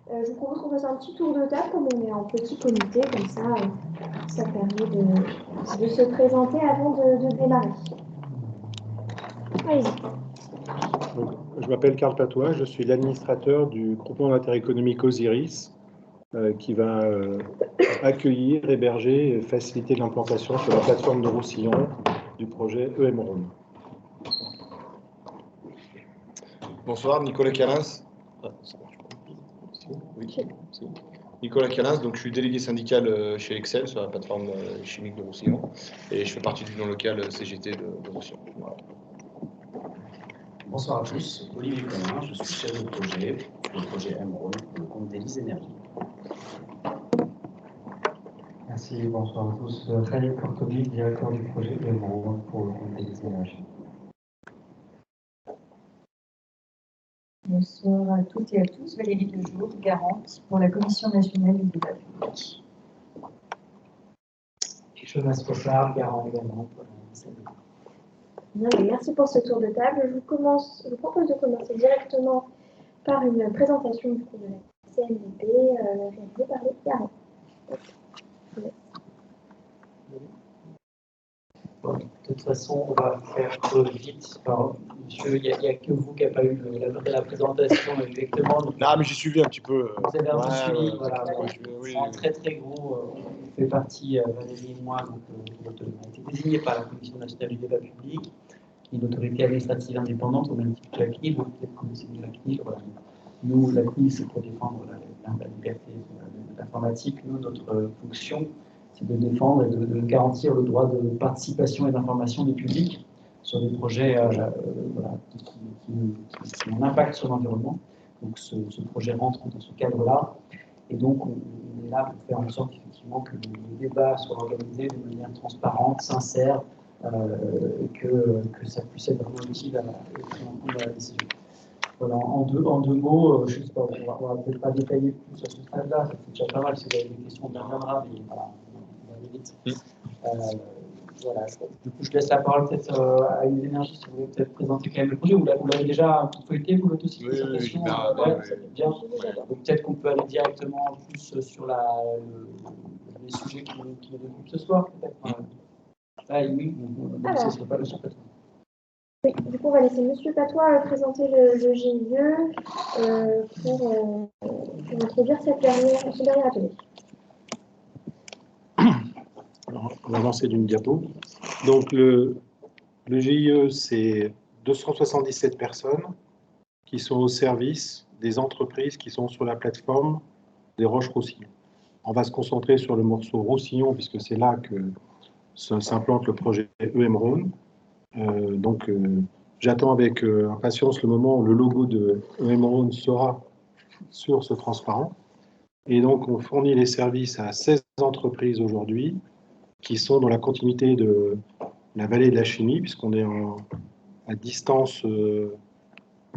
Je vous propose qu'on fasse un petit tour de table, comme on est en petit comité, comme ça permet de se présenter avant de démarrer. Allez-y. Je m'appelle Karl Patois, je suis l'administrateur du groupement d'intérêt économique Osiris, qui va accueillir, héberger et faciliter l'implantation sur la plateforme de Roussillon du projet EM-Rhône. Bonsoir, Nicolas Calins. Oui, Nicolas Calins, donc je suis délégué syndical chez Excel sur la plateforme chimique de Roussillon et je fais partie du non local CGT de Roussillon. Voilà. Bonsoir à tous, Olivier Collin, je suis chef de projet pour le projet EM-Rhône pour le compte d'Élise Énergie. Merci, bonsoir à tous. Khalil Kortobi, directeur du projet EM-Rhône pour le compte d'Élise Énergie. Bonsoir à toutes et à tous. Valérie Lejour, garante pour la Commission nationale du débat public. Jonas Pochard, garant également pour la CNDP. Bien, merci pour ce tour de table. Je vous propose de commencer directement par une présentation du coup, de la CNDP réalisée par les garants. Bon, de toute façon, on va faire vite. Alors, monsieur, il n'y a que vous qui n'avez pas eu la présentation exactement. Donc, non, mais j'ai suivi un petit peu. Vous avez un peu suivi, voilà. Oui. C'est un très très gros. On fait partie, Valérie et moi, donc, on a été désignés par la Commission nationale du débat public, qui est une autorité administrative indépendante, au même titre que la CNIL. Vous peut-être connaissez la CNIL. Voilà. Nous, la CNIL, c'est pour défendre la liberté de l'informatique. Nous, notre fonction, c'est de défendre et de garantir le droit de participation et d'information du public sur des projets voilà, qui ont un impact sur l'environnement. Donc ce projet rentre dans ce cadre-là. Et donc on est là pour faire en sorte effectivement que le débat soit organisé de manière transparente, sincère, et que ça puisse être vraiment utile à la décision. Voilà, en deux mots, je ne sais pas, on va peut-être pas détailler plus à ce stade-là, c'est déjà pas mal, si vous avez des questions, on y reviendra, mais voilà. Vite. Voilà. Du coup, je laisse la parole peut-être à une énergie si vous voulez peut-être présenter quand même le projet. Vous l'avez déjà feuilleté, vous l'autocité? Oui, bien. Donc peut-être qu'on peut aller directement plus sur les sujets qui nous occupent ce soir, peut-être. Oui, donc ce ne serait pas le chapitre. Oui, du coup, on va laisser Monsieur Patois présenter le GIE pour introduire ce dernier atelier. Alors, on va avancer d'une diapo. Donc, le GIE, c'est 277 personnes qui sont au service des entreprises qui sont sur la plateforme des Roches-Roussillon. On va se concentrer sur le morceau Roussillon, puisque c'est là que s'implante le projet EM-Rhône. J'attends avec impatience le moment où le logo de EM-Rhône sera sur ce transparent. Et donc, on fournit les services à 16 entreprises aujourd'hui qui sont dans la continuité de la vallée de la chimie, puisqu'on est à distance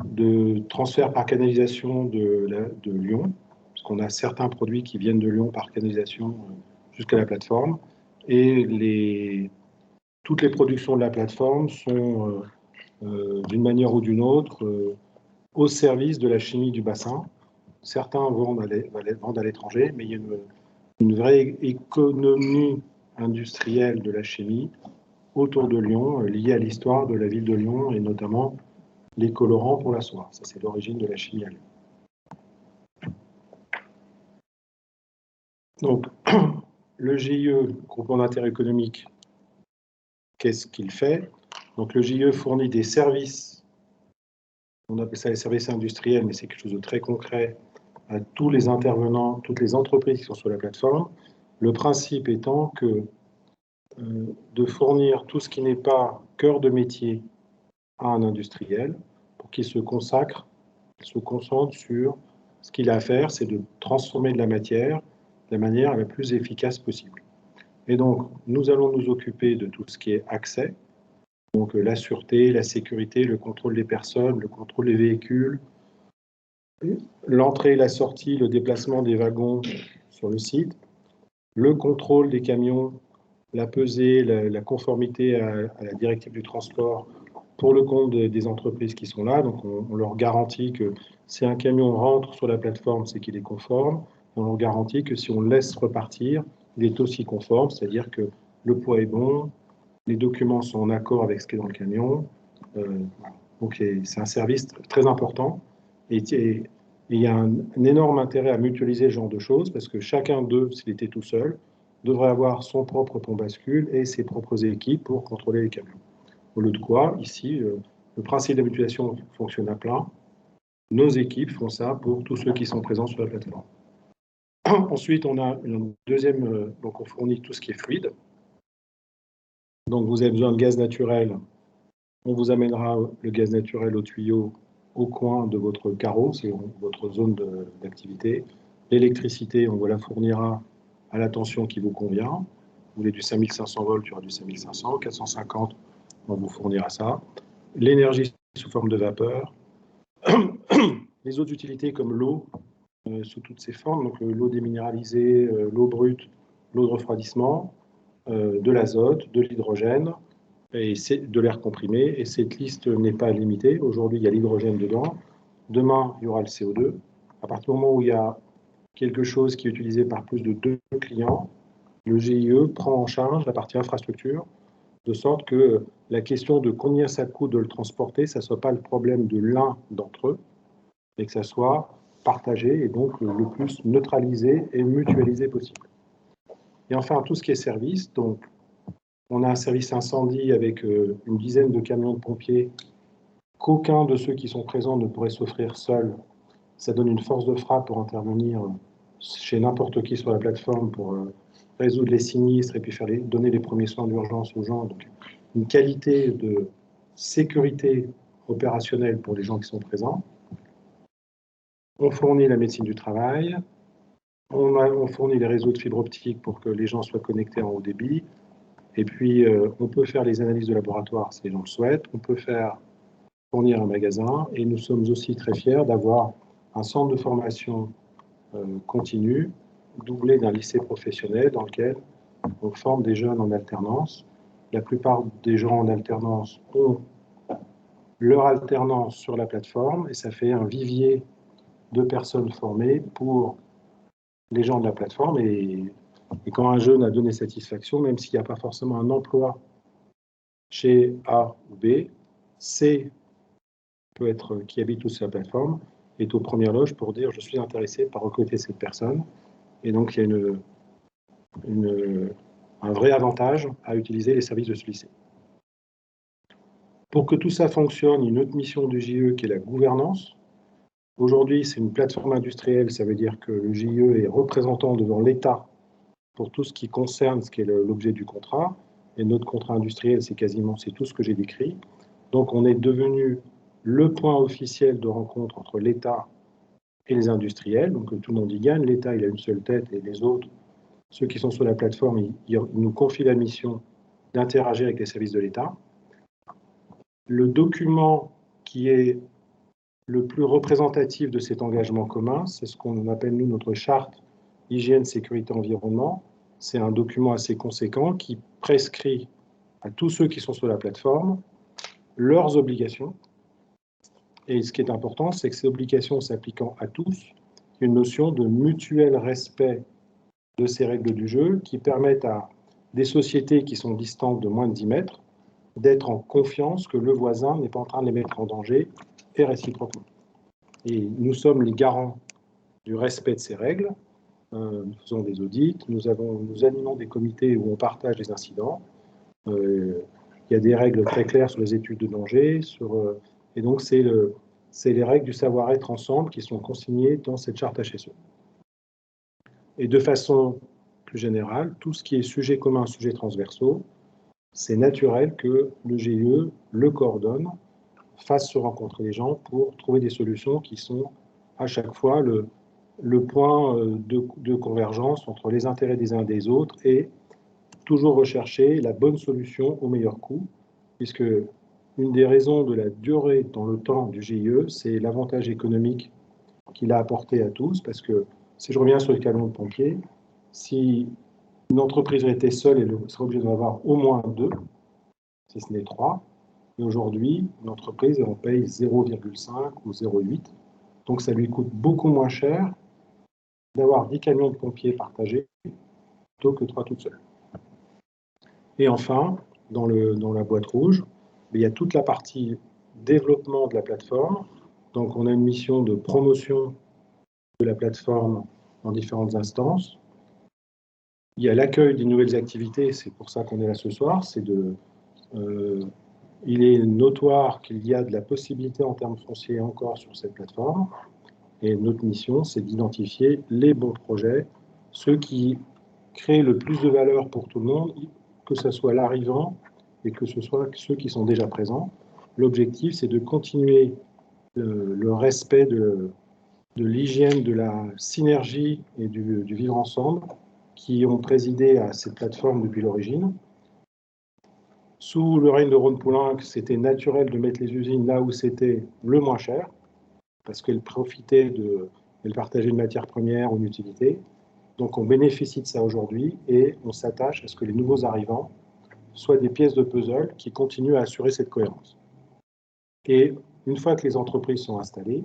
de transfert par canalisation de Lyon, puisqu'on a certains produits qui viennent de Lyon par canalisation jusqu'à la plateforme. Et toutes les productions de la plateforme sont, d'une manière ou d'une autre, au service de la chimie du bassin. Certains vendent à l'étranger, mais il y a une vraie économie industrielle de la chimie autour de Lyon, liée à l'histoire de la ville de Lyon et notamment les colorants pour la soie. Ça, c'est l'origine de la chimie à Lyon. Donc, le GIE, groupement d'intérêt économique, qu'est-ce qu'il fait? Donc, le GIE fournit des services, on appelle ça les services industriels, mais c'est quelque chose de très concret à tous les intervenants, toutes les entreprises qui sont sur la plateforme. Le principe étant que de fournir tout ce qui n'est pas cœur de métier à un industriel pour qu'il se concentre sur ce qu'il a à faire, c'est de transformer de la matière de la manière la plus efficace possible. Et donc, nous allons nous occuper de tout ce qui est accès, donc la sûreté, la sécurité, le contrôle des personnes, le contrôle des véhicules, l'entrée et la sortie, le déplacement des wagons sur le site, le contrôle des camions, la pesée, la conformité à la directive du transport pour le compte des entreprises qui sont là. Donc, on leur garantit que si un camion rentre sur la plateforme, c'est qu'il est conforme. On leur garantit que si on le laisse repartir, il est aussi conforme, c'est-à-dire que le poids est bon, les documents sont en accord avec ce qui est dans le camion. Voilà. Donc, c'est un service très important. Et il y a un énorme intérêt à mutualiser ce genre de choses, parce que chacun d'eux, s'il était tout seul, devrait avoir son propre pont bascule et ses propres équipes pour contrôler les camions. Au lieu de quoi, ici, le principe de la mutualisation fonctionne à plein. Nos équipes font ça pour tous ceux qui sont présents sur la plateforme. Ensuite, on a une deuxième, donc on fournit tout ce qui est fluide. Donc vous avez besoin de gaz naturel, on vous amènera le gaz naturel au tuyau au coin de votre carreau, c'est votre zone d'activité. L'électricité, on vous la fournira à la tension qui vous convient. Vous voulez du 5500 volts, il y aura du 5500, 450, on vous fournira ça. L'énergie sous forme de vapeur. Les autres utilités comme l'eau, sous toutes ses formes, donc l'eau déminéralisée, l'eau brute, l'eau de refroidissement, de l'azote, de l'hydrogène et de l'air comprimé. Et cette liste n'est pas limitée. Aujourd'hui, il y a l'hydrogène dedans. Demain, il y aura le CO2. À partir du moment où il y a quelque chose qui est utilisé par plus de 2 clients, le GIE prend en charge la partie infrastructure, de sorte que la question de combien ça coûte de le transporter, ça ne soit pas le problème de l'un d'entre eux, mais que ça soit partagé et donc le plus neutralisé et mutualisé possible. Et enfin, tout ce qui est service, donc on a un service incendie avec une dizaine de camions de pompiers qu'aucun de ceux qui sont présents ne pourrait s'offrir seul. Ça donne une force de frappe pour intervenir chez n'importe qui sur la plateforme pour résoudre les sinistres et puis donner les premiers soins d'urgence aux gens. Donc, une qualité de sécurité opérationnelle pour les gens qui sont présents. On fournit la médecine du travail. On fournit les réseaux de fibre optique pour que les gens soient connectés en haut débit. Et puis, on peut faire les analyses de laboratoire si les gens le souhaitent. On peut fournir un magasin. Et nous sommes aussi très fiers d'avoir un centre de formation continu, doublé d'un lycée professionnel dans lequel on forme des jeunes en alternance. La plupart des gens en alternance ont leur alternance sur la plateforme et ça fait un vivier de personnes formées pour les gens de la plateforme. Et quand un jeune a donné satisfaction, même s'il n'y a pas forcément un emploi chez A ou B, C peut être qui habite tous sur la plateforme, est aux premières loges pour dire je suis intéressé par recruter cette personne. Et donc il y a un vrai avantage à utiliser les services de ce lycée. Pour que tout ça fonctionne, une autre mission du GIE qui est la gouvernance. Aujourd'hui, c'est une plateforme industrielle, ça veut dire que le GIE est représentant devant l'État pour tout ce qui concerne ce qui est l'objet du contrat. Et notre contrat industriel, c'est tout ce que j'ai décrit. Donc on est devenu le point officiel de rencontre entre l'État et les industriels. Donc tout le monde y gagne. L'État, il a une seule tête et les autres, ceux qui sont sur la plateforme, ils nous confient la mission d'interagir avec les services de l'État. Le document qui est le plus représentatif de cet engagement commun, c'est ce qu'on appelle, nous, notre charte hygiène, sécurité, environnement. C'est un document assez conséquent qui prescrit à tous ceux qui sont sur la plateforme leurs obligations. Et ce qui est important, c'est que ces obligations s'appliquant à tous, il y a une notion de mutuel respect de ces règles du jeu qui permettent à des sociétés qui sont distantes de moins de 10 mètres d'être en confiance que le voisin n'est pas en train de les mettre en danger et réciproquement. Et nous sommes les garants du respect de ces règles. Nous faisons des audits, nous animons des comités où on partage les incidents. Il y a des règles très claires sur les études de danger, et donc c'est les règles du savoir-être ensemble qui sont consignées dans cette charte HSE. Et de façon plus générale, tout ce qui est sujet commun, sujet transversaux, c'est naturel que le GIE le coordonne, fasse se rencontrer les gens pour trouver des solutions qui sont à chaque fois le point de convergence entre les intérêts des uns et des autres et toujours rechercher la bonne solution au meilleur coût, puisque une des raisons de la durée dans le temps du GIE, c'est l'avantage économique qu'il a apporté à tous, parce que si je reviens sur le camion de pompiers, si une entreprise était seule, elle serait obligée d'en avoir au moins 2, si ce n'est 3. Et aujourd'hui, une entreprise, on paye 0,5 ou 0,8. Donc ça lui coûte beaucoup moins cher d'avoir 10 camions de pompiers partagés plutôt que 3 toutes seules. Et enfin, dans la boîte rouge, il y a toute la partie développement de la plateforme. Donc on a une mission de promotion de la plateforme dans différentes instances. Il y a l'accueil des nouvelles activités, c'est pour ça qu'on est là ce soir. Il est notoire qu'il y a de la possibilité en termes fonciers encore sur cette plateforme. Et notre mission, c'est d'identifier les bons projets, ceux qui créent le plus de valeur pour tout le monde, que ce soit l'arrivant et que ce soit ceux qui sont déjà présents. L'objectif, c'est de continuer le respect de l'hygiène, de la synergie et du vivre ensemble qui ont présidé à cette plateforme depuis l'origine. Sous le règne de Rhône-Poulenc, c'était naturel de mettre les usines là où c'était le moins cher, parce qu'elles profitaient elles partageaient une matière première ou une utilité. Donc on bénéficie de ça aujourd'hui et on s'attache à ce que les nouveaux arrivants soient des pièces de puzzle qui continuent à assurer cette cohérence. Et une fois que les entreprises sont installées,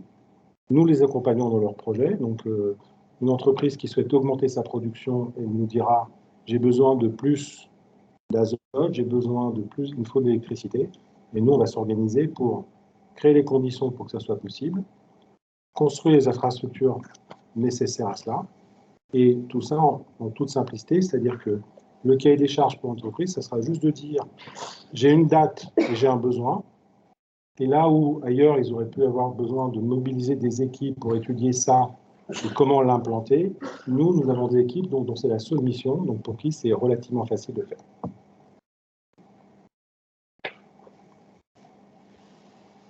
nous les accompagnons dans leurs projets. Donc une entreprise qui souhaite augmenter sa production, elle nous dira « j'ai besoin de plus d'azote, j'ai besoin de plus, il me faut de l'électricité ». Et nous, on va s'organiser pour créer les conditions pour que ça soit possible, construire les infrastructures nécessaires à cela, et tout ça en toute simplicité, c'est-à-dire que le cahier des charges pour l'entreprise, ça sera juste de dire j'ai une date et j'ai un besoin, et là où ailleurs ils auraient pu avoir besoin de mobiliser des équipes pour étudier ça et comment l'implanter, nous avons des équipes dont c'est la seule mission, donc pour qui c'est relativement facile de faire.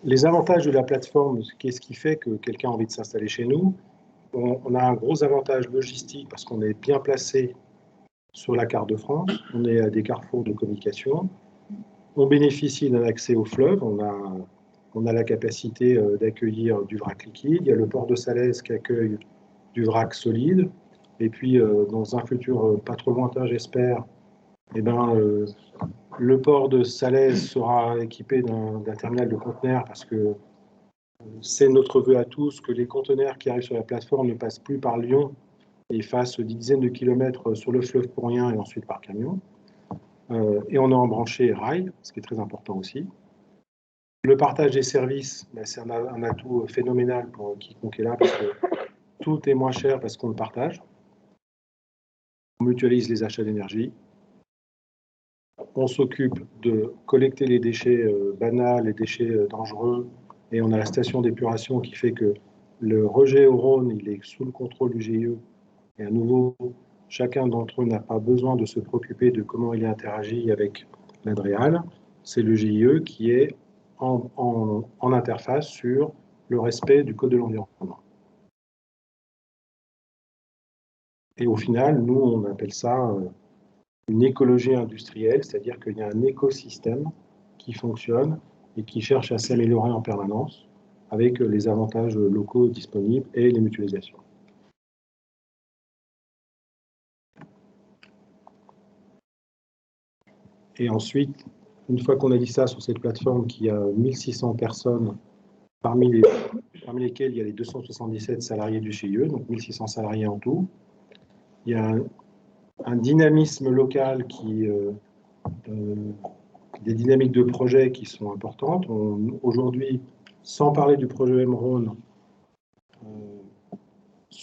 Les avantages de la plateforme, qu'est-ce qui fait que quelqu'un a envie de s'installer chez nous? On a un gros avantage logistique parce qu'on est bien placé sur la carte de France, on est à des carrefours de communication, on bénéficie d'un accès au fleuve, on a la capacité d'accueillir du vrac liquide, il y a le port de Salaise qui accueille du vrac solide, et puis dans un futur pas trop lointain, j'espère, le port de Salaise sera équipé d'un terminal de conteneurs parce que c'est notre vœu à tous que les conteneurs qui arrivent sur la plateforme ne passent plus par Lyon et fassent des dizaines de kilomètres sur le fleuve pour rien et ensuite par camion. Et on a embranché rail, ce qui est très important aussi. Le partage des services, c'est un atout phénoménal pour quiconque est là parce que tout est moins cher parce qu'on le partage. On mutualise les achats d'énergie. On s'occupe de collecter les déchets banals, les déchets dangereux, et on a la station d'épuration qui fait que le rejet au Rhône, il est sous le contrôle du GIE. Et à nouveau, chacun d'entre eux n'a pas besoin de se préoccuper de comment il interagit avec l'ADREAL. C'est le GIE qui est en interface sur le respect du Code de l'environnement. Et au final, nous, on appelle ça une écologie industrielle, c'est-à-dire qu'il y a un écosystème qui fonctionne et qui cherche à s'améliorer en permanence avec les avantages locaux disponibles et les mutualisations. Et ensuite, une fois qu'on a dit ça sur cette plateforme qui a 1600 personnes, parmi lesquelles il y a les 277 salariés du GIE, donc 1600 salariés en tout, il y a un dynamisme local des dynamiques de projet qui sont importantes. Aujourd'hui, sans parler du projet Emeraude,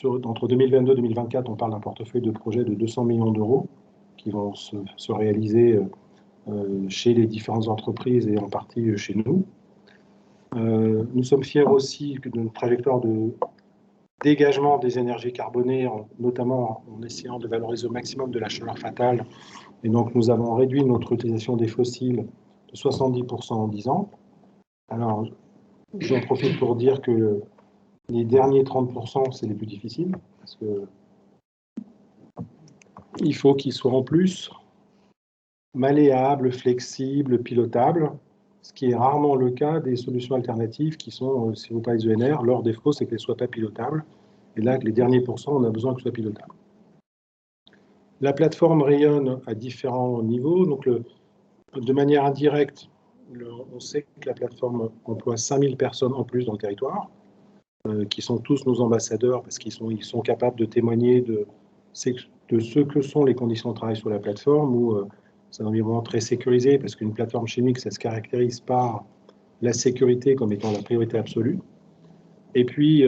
entre 2022 et 2024, on parle d'un portefeuille de projets de 200 millions d'euros qui vont se réaliser chez les différentes entreprises et en partie chez nous. Nous sommes fiers aussi de notre trajectoire de dégagement des énergies carbonées, notamment en essayant de valoriser au maximum de la chaleur fatale. Et donc, nous avons réduit notre utilisation des fossiles de 70% en 10 ans. Alors, j'en profite pour dire que les derniers 30%, c'est les plus difficiles, parce que il faut qu'ils soient en plus malléables, flexibles, pilotables, ce qui est rarement le cas des solutions alternatives qui sont, si vous parlez des ENR, leur défaut, c'est qu'elles ne soient pas pilotables. Et là, les derniers pourcents, on a besoin qu'elles soient pilotables. La plateforme rayonne à différents niveaux. Donc, de manière indirecte, on sait que la plateforme emploie 5000 personnes en plus dans le territoire, qui sont tous nos ambassadeurs parce qu'ils sont capables de témoigner de ce que sont les conditions de travail sur la plateforme, où c'est un environnement très sécurisé parce qu'une plateforme chimique, ça se caractérise par la sécurité comme étant la priorité absolue. Et puis,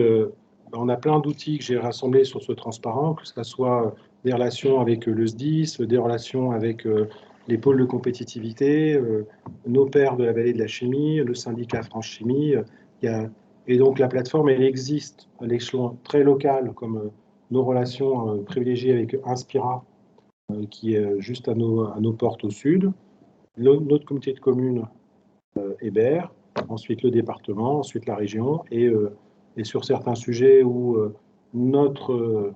on a plein d'outils que j'ai rassemblés sur ce transparent, que ce soit des relations avec le SDIS, des relations avec les pôles de compétitivité, nos pairs de la vallée de la chimie, le syndicat France Chimie. Et donc la plateforme, elle existe à l'échelon très local, comme nos relations privilégiées avec Inspira, qui est juste à nos portes au sud, notre comité de communes Hébert, ensuite le département, ensuite la région, et sur certains sujets où notre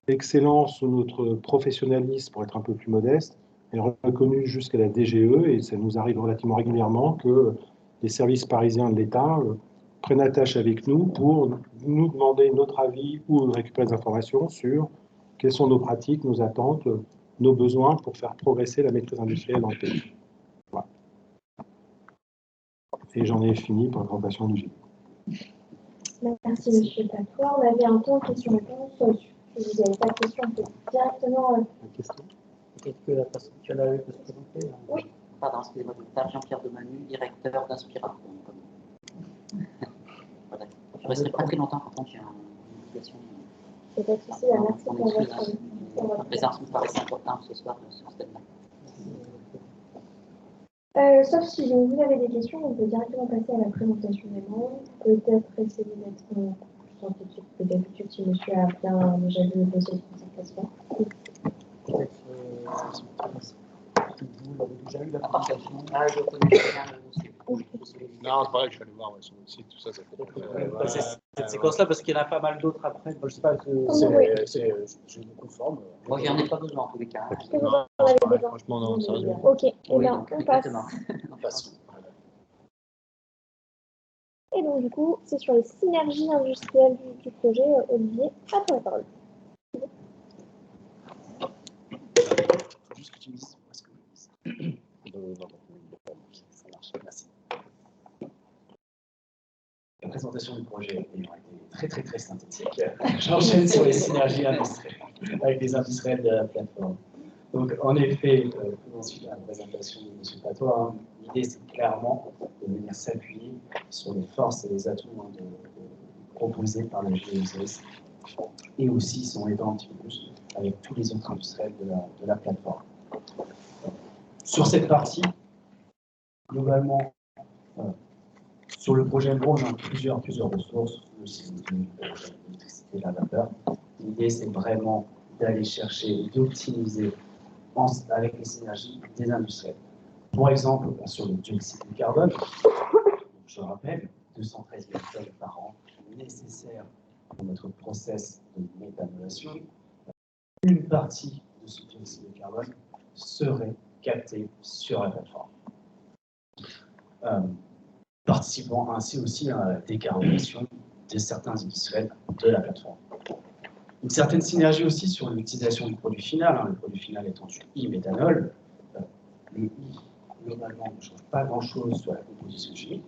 excellence ou notre professionnalisme, pour être un peu plus modeste, est reconnu jusqu'à la DGE, et ça nous arrive relativement régulièrement que les services parisiens de l'État prennent attache avec nous pour nous demander notre avis ou récupérer des informations sur quelles sont nos pratiques, nos attentes, nos besoins pour faire progresser la maîtrise industrielle dans le pays. Voilà. Et j'en ai fini pour la présentation du GIE. Merci, monsieur Patois. On avait un temps de questions-réponses. Si vous n'avez pas de questions, on peut directement. Peut-être que la personne qui en a eu peut se présenter. Oui. Pardon, excusez-moi, Jean-Pierre Demanu, directeur d'Inspira. Voilà. Je ne resterai pas très longtemps, par contre, j'ai une obligation. C'est pas de souci, merci pour votre Ma présence me paraissait importante ce soir sur ce thème-là. Sauf si vous avez des questions, on peut directement passer à la présentation des membres. Peut-être essayer de mettre plus synthétique que d'habitude si monsieur a bien déjà vu le dossier de concertation. Peut-être vous avez déjà eu la présentation. Ah, je connais bien le dossier. Non, c'est pareil, je suis allé voir sur le site, tout ça, ça fait. Cette séquence-là, parce qu'il y en a pas mal d'autres après. Moi, je ne sais pas, je me conforme. Moi, j'en ai pas besoin en tous les cas. Est-ce que vous en avez besoin? Franchement, non, sérieusement. Ok, et Oui, bien donc, on passe. exactement. Et donc du coup, c'est sur les synergies industrielles du projet. Olivier, à toi la parole. Juste que tu me dises où est-ce que ça marche, merci. La présentation du projet ayant été très synthétique, j'enchaîne sur les synergies industrielles avec les industriels de la plateforme. Donc en effet, ensuite la présentation de M. Patois, l'idée c'est clairement de venir s'appuyer sur les forces et les atouts proposés par le GES et aussi son aidant un petit peu plus avec tous les autres industriels de la plateforme. Sur cette partie, globalement, sur le projet MRO, on a plusieurs ressources, aussi l'électricité et la vapeur. L'idée, c'est vraiment d'aller chercher et d'optimiser avec les synergies des industriels. Pour exemple, sur le dioxyde de carbone, je rappelle, 213 000 tonnes par an nécessaires pour notre process de méthanolation. Une partie de ce dioxyde de carbone serait captée sur la plateforme, participant ainsi aussi à la décarbonation de certains industriels de la plateforme. Une certaine synergie aussi sur l'utilisation du produit final, le produit final étant du e-méthanol. Le I, globalement, ne change pas grand-chose sur la composition chimique.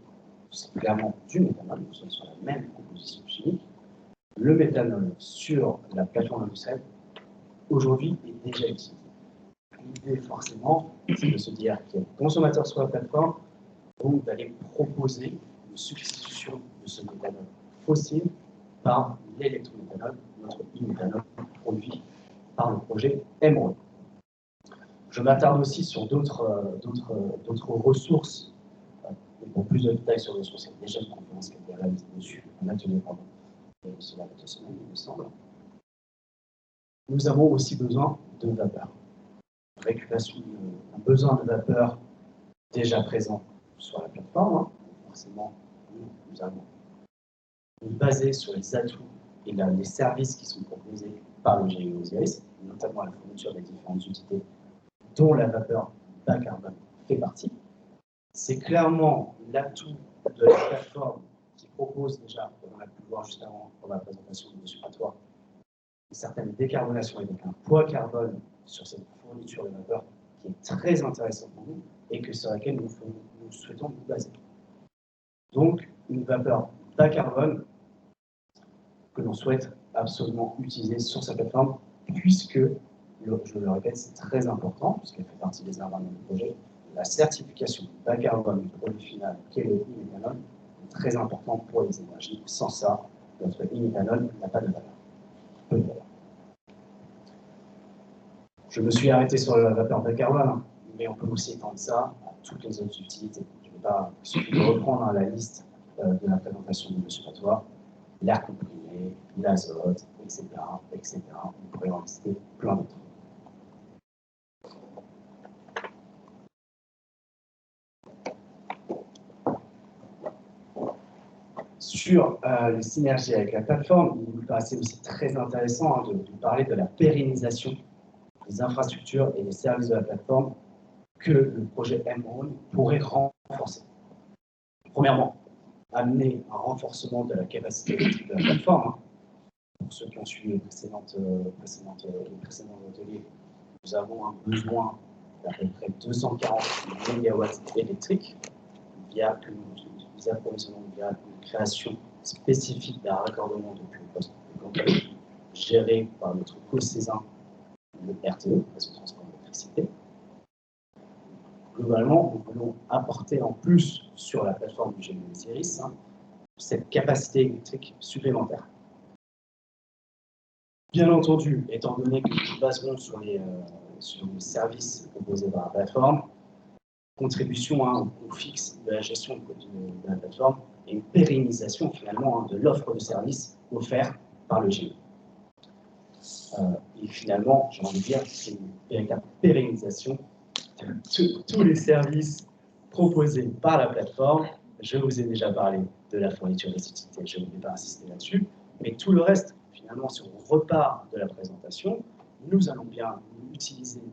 C'est clairement du méthanol, nous sommes sur la même composition chimique. Le méthanol sur la plateforme industrielle, aujourd'hui, est déjà utilisé. L'idée, forcément, c'est de se dire qu'il y a des consommateurs sur la plateforme, donc d'aller proposer une substitution de ce méthanol fossile par l'électrométhanol, notre e-méthanol produit par le projet MRO. Je m'attarde aussi sur d'autres ressources. Et pour plus de détails sur les ressources, il y a déjà une conférence qui a été réalisée dessus, un atelier pendant cela va 2 semaines, il me semble. Nous avons aussi besoin de vapeur. Récupération, un besoin de vapeur déjà présent sur la plateforme. Forcément, nous allons nous baser sur les atouts et les services qui sont proposés par le GES, notamment la fourniture des différentes unités dont la vapeur bas carbone fait partie. C'est clairement l'atout de la plateforme qui propose déjà, comme on a pu le voir juste avant pour la présentation de M. Patois, une certaine décarbonation et donc un poids carbone sur cette fourniture de vapeur qui est très intéressant pour nous et sur laquelle nous nous souhaitons nous baser. Donc, une vapeur bas carbone que l'on souhaite absolument utiliser sur sa plateforme, puisque, je le répète, c'est très important, puisqu'elle fait partie des ingrédients du projet, la certification bas carbone du produit final, qui est le e-méthanol, est très important pour les énergies. Sans ça, notre e-méthanol n'a pas de valeur. Peu de valeur. Je me suis arrêté sur la vapeur bas carbone, mais on peut aussi étendre ça à toutes les autres utilités. Je ne vais pas reprendre la liste de la présentation de M. Patois, l'air comprimé, l'azote, etc., etc. On pourrait en lister plein d'autres. Sur les synergies avec la plateforme, il me paraissait aussi très intéressant de parler de la pérennisation des infrastructures et des services de la plateforme que le projet Emerald pourrait renforcer. Premièrement, amener un renforcement de la capacité électrique de la plateforme. Pour ceux qui ont suivi les précédents ateliers, nous avons un besoin d'à peu près 240 MW électriques via une création spécifique d'un raccordement depuis le poste de Cantal, géré par notre co-Césin, le RTE, Réseau de transport d'électricité. Globalement, nous voulons apporter en plus sur la plateforme du GNL Iris cette capacité électrique supplémentaire. Bien entendu, étant donné que nous baserons sur les services proposés par la plateforme, contribution au coût fixe de la gestion de la plateforme et une pérennisation finalement de l'offre de services offerte par le GNL. Et finalement, j'ai envie de dire, c'est une véritable pérennisation de tous les services proposés par la plateforme. Je vous ai déjà parlé de la fourniture des utilités, je ne vais pas insister là-dessus, mais tout le reste, finalement, si on repart de la présentation, nous allons bien utiliser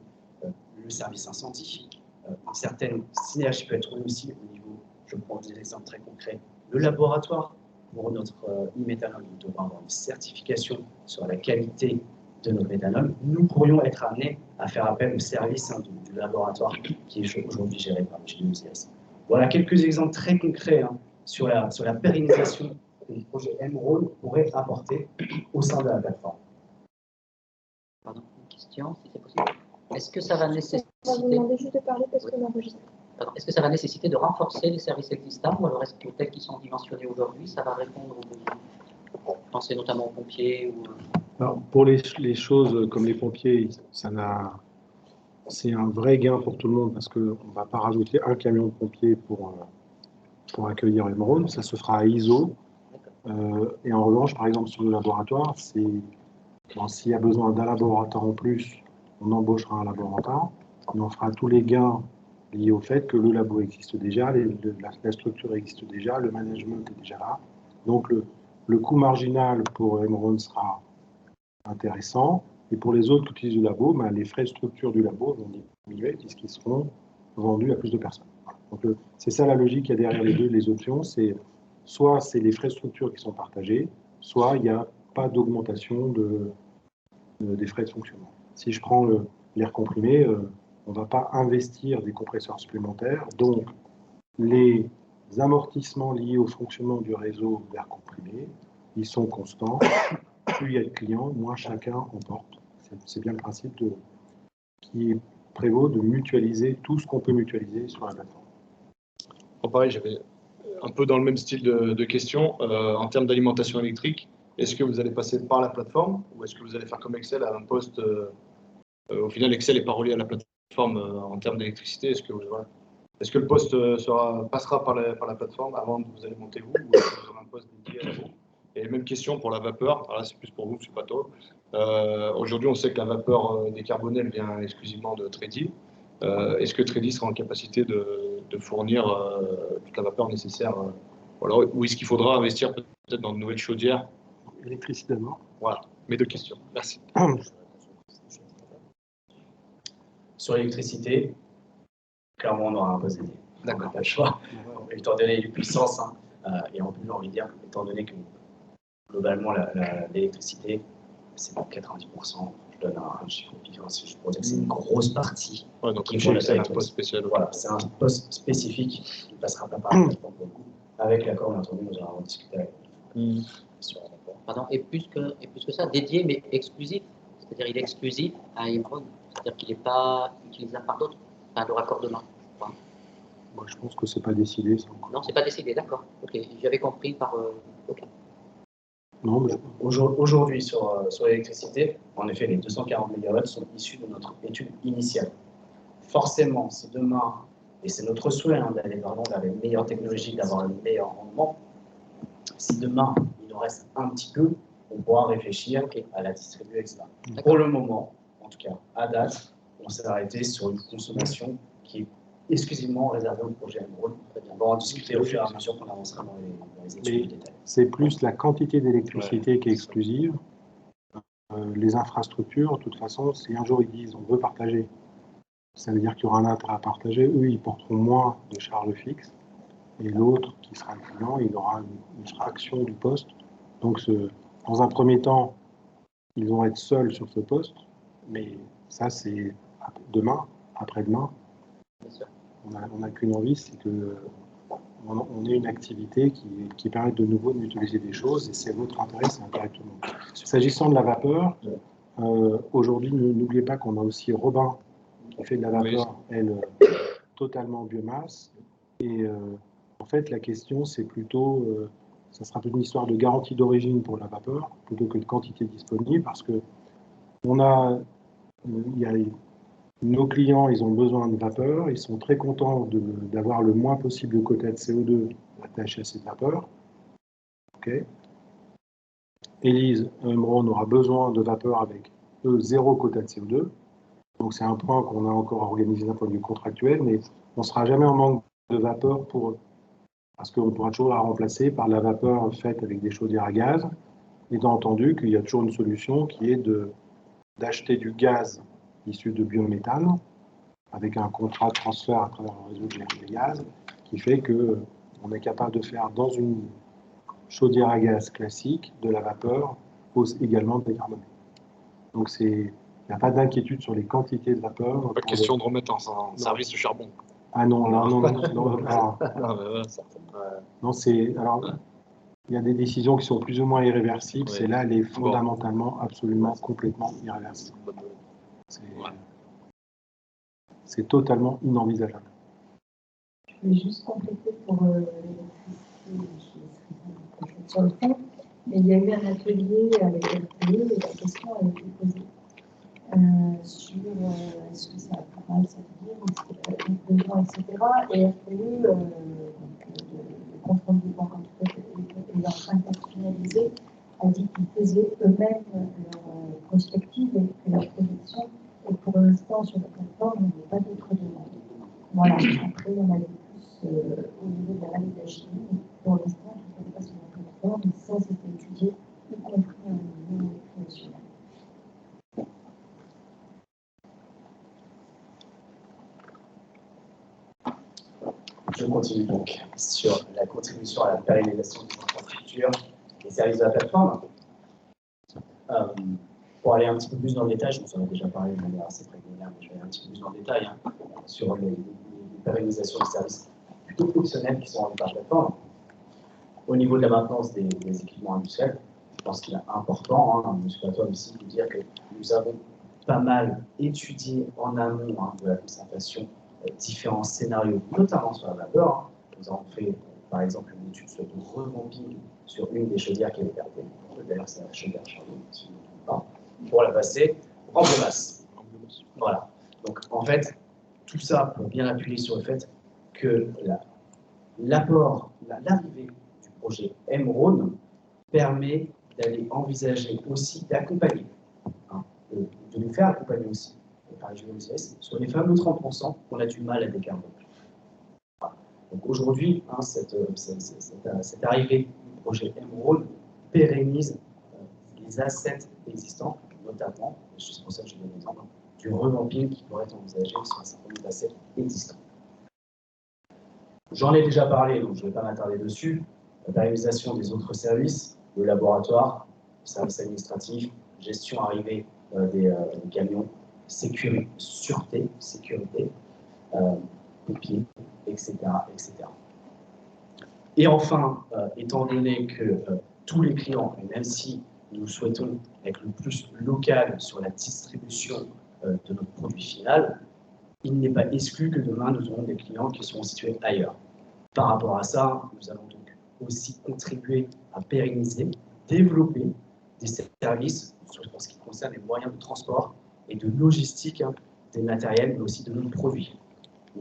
le service incendie. Une certaine synergie peut être trouvée aussi au niveau, je prends des exemples très concrets, le laboratoire. Pour notre e-méthanol, nous devons avoir une certification sur la qualité de notre méthanol. Nous pourrions être amenés à faire appel au service du laboratoire qui est aujourd'hui géré par le GNL. Voilà quelques exemples très concrets sur la pérennisation que le projet Emerald pourrait apporter au sein de la plateforme. Pardon, une question, si c'est possible. Est-ce que ça va nécessiter... On va vous demander juste de parler parce qu'on enregistre. Est-ce que ça va nécessiter de renforcer les services existants ou alors est-ce que tels qu'ils sont dimensionnés aujourd'hui, ça va répondre aux besoins? Pensez notamment aux pompiers ou... Alors, pour les choses comme les pompiers, c'est un vrai gain pour tout le monde parce qu'on ne va pas rajouter un camion de pompiers pour accueillir Emerald. Ça se fera à ISO. Et en revanche, par exemple, sur le laboratoire, s'il y a besoin d'un laboratoire en plus, on embauchera un laboratoire. Mais on fera tous les gains liés au fait que le labo existe déjà, la structure existe déjà, le management est déjà là. Donc, le coût marginal pour Emerald sera intéressant. Et pour les autres qui utilisent le labo, les frais de structure du labo vont diminuer puisqu'ils seront vendus à plus de personnes. Donc, c'est ça la logique qu'il y a derrière les options. C'est soit c'est les frais de structure qui sont partagés, soit il n'y a pas d'augmentation des frais de fonctionnement. Si je prends l'air comprimé, on ne va pas investir des compresseurs supplémentaires. Donc, les amortissements liés au fonctionnement du réseau d'air comprimé, ils sont constants. Plus il y a de clients, moins chacun en porte. C'est bien le principe qui prévaut de mutualiser tout ce qu'on peut mutualiser sur la plateforme. Bon, pareil, j'avais un peu dans le même style de question. En termes d'alimentation électrique, est-ce que vous allez passer par la plateforme ou est-ce que vous allez faire comme Excel à un poste au final, Excel n'est pas relié à la plateforme en termes d'électricité. Est-ce que le poste passera par la plateforme avant de vous alimenter vous ou est-ce que vous aurez un poste dédié à vous? Et même question pour la vapeur. Alors là, c'est plus pour vous, M. Pato. Aujourd'hui, on sait que la vapeur décarbonée elle vient exclusivement de Tredi. Est-ce que Tredi sera en capacité de fournir toute la vapeur nécessaire ou est-ce qu'il faudra investir peut-être dans de nouvelles chaudières? Électricité d'abord. Voilà, mes deux questions. Merci. Sur l'électricité, clairement, on aura un poste dédié. On n'a pas le choix, étant donné les puissances. Et en plus, j'ai envie de dire, étant donné que globalement, l'électricité, c'est pour 90%, je donne un chiffre différencié, je pourrais dire que c'est une grosse partie. Ouais, donc Qui comme vont c'est la un taille. poste spécial. Voilà, c'est un poste spécifique qui ne passera pas par la plateforme pour le coup. Avec l'accord, bien entendu, nous allons en discuter avec sur un rapport. Pardon, et plus que ça, dédié mais exclusif. C'est-à-dire il est exclusif à Emerald. C'est-à-dire qu'il n'est pas utilisable par d'autres. Enfin, le raccordement. Enfin, Moi, je pense que c'est pas décidé, ça encore. non, c'est pas décidé, d'accord. Ok, j'avais compris par. Ok. Non, mais Aujourd'hui, sur l'électricité, en effet, les 240 MW sont issus de notre étude initiale. Forcément, si demain, et c'est notre souhait d'aller vraiment vers les meilleures technologies, d'avoir le meilleur rendement, si demain, il nous reste un petit peu, on pourra réfléchir à la distribuer, etc. Pour le moment, en tout cas, à date, on s'est arrêté sur une consommation qui est exclusivement réservée au projet Emerald. On va en discuter au fur et à mesure qu'on avancera dans les études de détail. c'est plus la quantité d'électricité qui est exclusive. Les infrastructures, de toute façon, si un jour ils disent on veut partager, ça veut dire qu'il y aura un intérêt à partager. Eux, ils porteront moins de charges fixes. Et l'autre, qui sera le client, il aura une fraction du poste. Donc, dans un premier temps, ils vont être seuls sur ce poste. Mais ça, c'est demain, après-demain. Bien sûr. On n'a qu'une envie, c'est qu'on ait une activité qui permette de nouveau de mutualiser des choses. Et c'est votre intérêt, c'est l'intérêt de tout le monde. S'agissant de la vapeur, aujourd'hui, n'oubliez pas qu'on a aussi Robin qui fait de la vapeur, elle, totalement biomasse. Et en fait, la question, c'est plutôt, ça sera plutôt une histoire de garantie d'origine pour la vapeur, plutôt que de quantité disponible, parce que nos clients, ils ont besoin de vapeur, ils sont très contents d'avoir le moins possible de quota de CO2 attaché à cette vapeur. Okay. Élise, Emerald aura besoin de vapeur avec eux, zéro quota de CO2. Donc c'est un point qu'on a encore organisé d'un point de vue contractuel, mais on ne sera jamais en manque de vapeur pour eux. Parce qu'on pourra toujours la remplacer par la vapeur faite avec des chaudières à gaz, étant entendu qu'il y a toujours une solution qui est d'acheter du gaz issu de biométhane, avec un contrat de transfert à travers le réseau de gaz, qui fait qu'on est capable de faire dans une chaudière à gaz classique de la vapeur également décarbonée. Donc il n'y a pas d'inquiétude sur les quantités de vapeur. Pas question de remettre en service le charbon. Ah non, non. Non, alors, il y a des décisions qui sont plus ou moins irréversibles. Oui. Celle-là, elle est fondamentalement, absolument, complètement irréversible. C'est totalement inenvisageable. Je vais juste compléter pour l'électricité, sur le fond. Mais il y a eu un atelier avec RTE et la question a été posée sur est-ce que ça a pour mal s'atelier, est-ce qu'il y a besoin, etc. Et RTE, le compte rendu banque en tout cas est en train d'être finalisé, a dit qu'ils faisaient eux-mêmes leur prospective et leur projection. Et pour l'instant, sur la plateforme, il n'y a pas d'autres demandes. Voilà, après, on avait plus au niveau de la validation. Pour l'instant, je ne sais pas sur la plateforme, mais ça, c'est étudié, y compris au niveau national. Je continue donc sur la contribution à la pérennisation des infrastructures et services de la plateforme. Pour aller un petit peu plus dans le détail, je vous en ai déjà parlé de manière assez préliminaire, mais je vais aller un petit peu plus dans le détail sur les pérennisations des services plutôt fonctionnels qui sont rendus par la plateforme. Au niveau de la maintenance des équipements industriels, je pense qu'il est important, M. Platon ici, de dire que nous avons pas mal étudié en amont de la concertation différents scénarios, notamment sur la vapeur. Nous avons fait, par exemple, une étude sur le revamping sur une des chaudières qui avait perdu. D'ailleurs, c'est la chaudière à charbon, si je ne me trompe pas, pour la passer en biomasse. Voilà. Donc, en fait, tout ça pour bien appuyer sur le fait que l'arrivée du projet Emerald permet d'aller envisager aussi d'accompagner, de nous faire accompagner aussi par les GMCS sur les fameux 30% qu'on a du mal à décarboner. Voilà. Donc aujourd'hui, cette arrivée du projet Emerald pérennise les assets existants, notamment, c'est pour ça que je donne l'exemple, du revamping qui pourrait être envisagé sur un certain nombre d'assets existants. J'en ai déjà parlé, donc je ne vais pas m'attarder dessus. La pérennisation des autres services, le laboratoire, le service administratif, gestion arrivée des camions, sûreté, sécurité, pompiers, etc., etc. Et enfin, étant donné que tous les clients, même si nous souhaitons être le plus local sur la distribution de notre produit final, il n'est pas exclu que demain nous aurons des clients qui seront situés ailleurs. Par rapport à ça, nous allons donc aussi contribuer à pérenniser, développer des services en ce qui concerne les moyens de transport et de logistique des matériels, mais aussi de nos produits.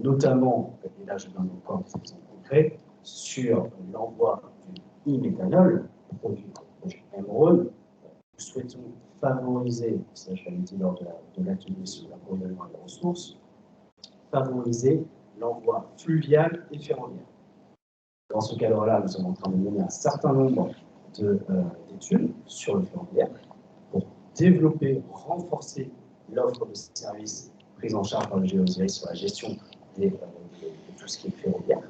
Notamment, et là je donne encore des exemples concrets, sur l'envoi du e-méthanol, produit Emeraude. Nous souhaitons favoriser, ça je l'avais dit lors de l'atelier sur l'approvisionnement des ressources, favoriser l'envoi fluvial et ferroviaire. Dans ce cadre-là, nous sommes en train de mener un certain nombre d'études sur le ferroviaire pour développer, renforcer l'offre de services prise en charge par le GeoSiris sur la gestion de tout ce qui est ferroviaire.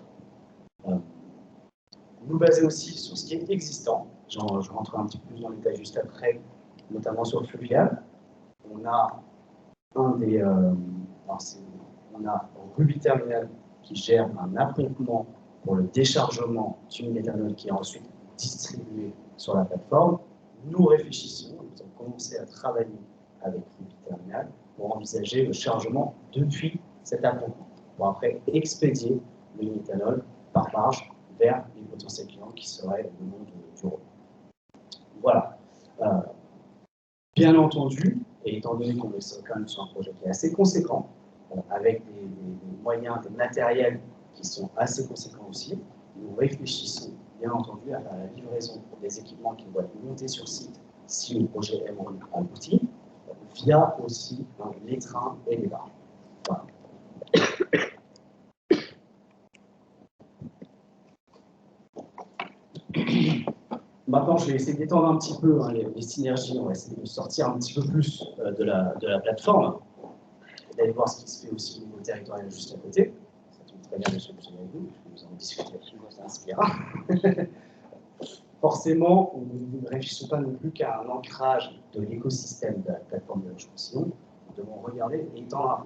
Nous baser aussi sur ce qui est existant. Je rentrerai un petit peu plus dans le détail juste après, notamment sur le fluvial. On a on a Ruby Terminal qui gère un appompement pour le déchargement du méthanol qui est ensuite distribué sur la plateforme. Nous réfléchissons, nous avons commencé à travailler avec Ruby Terminal pour envisager le chargement depuis cet appompement, pour après expédier le méthanol par barge vers les potentiels clients qui seraient le monde du Rhône. Voilà. Bien entendu, et étant donné qu'on est quand même sur un projet qui est assez conséquent, avec des moyens, des matériels qui sont assez conséquents aussi, nous réfléchissons bien entendu à la livraison des équipements qui doivent monter sur site si le projet Emeraude aboutit, via aussi les trains et les barges. Voilà. Maintenant, je vais essayer d'étendre un petit peu les synergies. On va essayer de sortir un petit peu plus de la plateforme, d'aller voir ce qui se fait aussi au niveau territorial juste à côté. Ça tombe très bien, monsieur avec vous, nous avons discuté avec Inspira. Forcément, nous ne réfléchissons pas non plus qu'à un ancrage de l'écosystème de la plateforme de logement. Sinon, nous devons regarder et étendre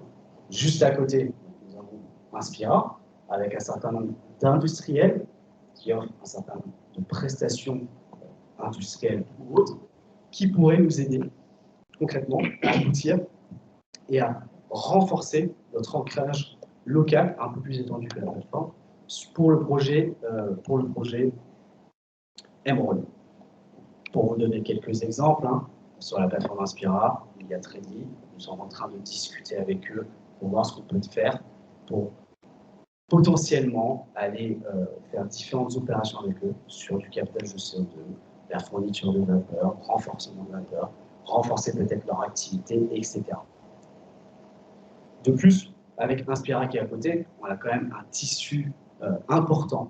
juste à côté. Nous avons Inspira, avec un certain nombre d'industriels qui offrent un certain nombre de prestations industrielles ou autres, qui pourraient nous aider concrètement à aboutir et à renforcer notre ancrage local, un peu plus étendu que la plateforme, pour le projet Emeraude. Pour vous donner quelques exemples, sur la plateforme Inspira, il y a Tredy, nous sommes en train de discuter avec eux pour voir ce qu'on peut faire pour potentiellement aller faire différentes opérations avec eux sur du captage de CO2, la fourniture de vapeur, renforcement de vapeur, renforcer peut-être leur activité, etc. De plus, avec Inspira qui est à côté, on a quand même un tissu important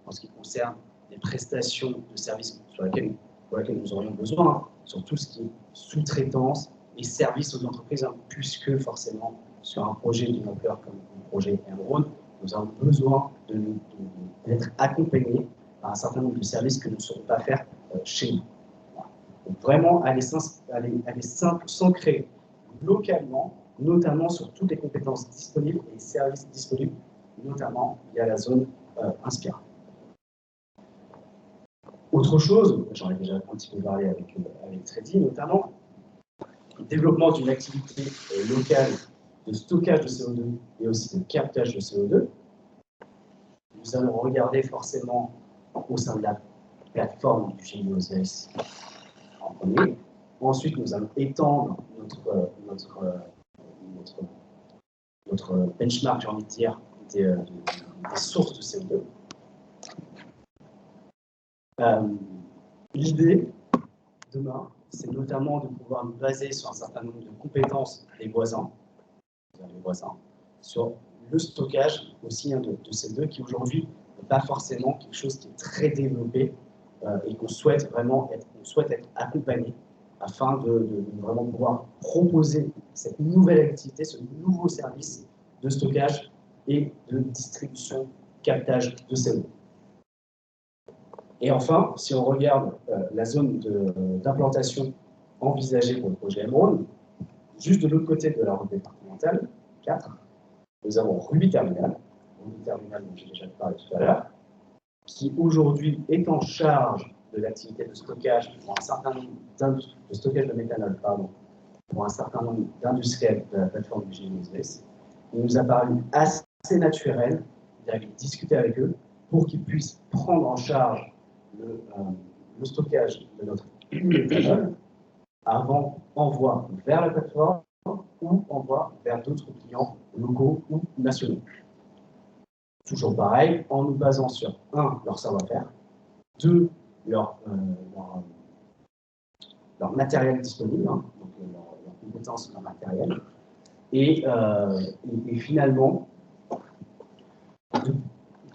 en ce qui concerne les prestations de services pour lesquels nous aurions besoin, sur tout ce qui est sous-traitance et services aux entreprises, puisque forcément, sur un projet d'une ampleur comme le projet Emeraude, nous avons besoin d'être accompagnés par un certain nombre de services que nous ne saurons pas faire chez nous. Donc vraiment, aller s'ancrer localement, notamment sur toutes les compétences disponibles et les services disponibles, notamment via la zone Inspira. Autre chose, j'en ai déjà un petit peu parlé avec Tredy, notamment, le développement d'une activité locale de stockage de CO2 et aussi de captage de CO2. Nous allons regarder forcément au sein de la plateforme du GeoSiris en premier. Ensuite, nous allons étendre notre benchmark, j'ai envie de dire, des sources de CO2. L'idée, demain, c'est notamment de pouvoir nous baser sur un certain nombre de compétences des voisins, sur le stockage aussi de CO2 qui aujourd'hui n'est pas forcément quelque chose qui est très développé et qu'on souhaite vraiment être accompagné afin de vraiment pouvoir proposer cette nouvelle activité, ce nouveau service de stockage et de distribution, captage de CO2. Et enfin, si on regarde la zone d'implantation envisagée pour le projet Emeraude, Juste de l'autre côté de la route départementale, 4, nous avons Ruby Terminal, dont j'ai déjà parlé tout à l'heure, qui aujourd'hui est en charge de l'activité de stockage pour un certain nombre de stockage de méthanol, pardon, pour un certain nombre d'industriels de la plateforme du GNSS. Il nous a paru assez naturel d'aller discuter avec eux pour qu'ils puissent prendre en charge le stockage de notre méthanol avant envoi vers la plateforme ou envoi vers d'autres clients locaux ou nationaux. Toujours pareil, en nous basant sur 1, leur savoir-faire, 2, leur matériel disponible, hein, donc leurs compétences, leur matériel, et finalement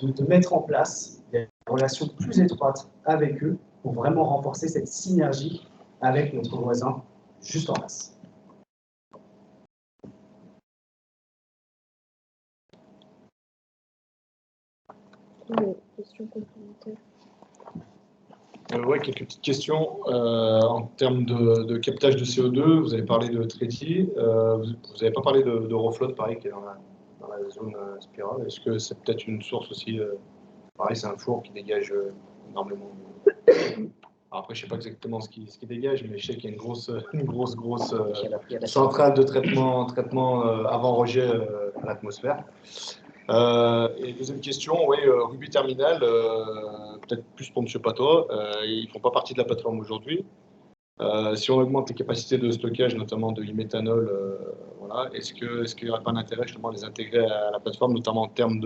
de mettre en place des relations plus étroites avec eux pour vraiment renforcer cette synergie avec notre voisin juste en face. Question complémentaire. Ouais, quelques petites questions. En termes de captage de CO2, vous avez parlé de Trédi. Vous n'avez pas parlé d'Euroflot, pareil, qui est dans la zone spirale. Est-ce que c'est peut-être une source aussi pareil, c'est un four qui dégage énormément. Alors après, je ne sais pas exactement ce qui dégage, mais je sais qu'il y a une grosse centrale de traitement avant rejet à l'atmosphère. Et deuxième question, oui, Ruby Terminal, peut-être plus pour M. Pato, ils ne font pas partie de la plateforme aujourd'hui. Si on augmente les capacités de stockage, notamment de e-méthanol, voilà, est-ce qu'il n'y aurait pas d'intérêt justement à les intégrer à la plateforme, notamment en termes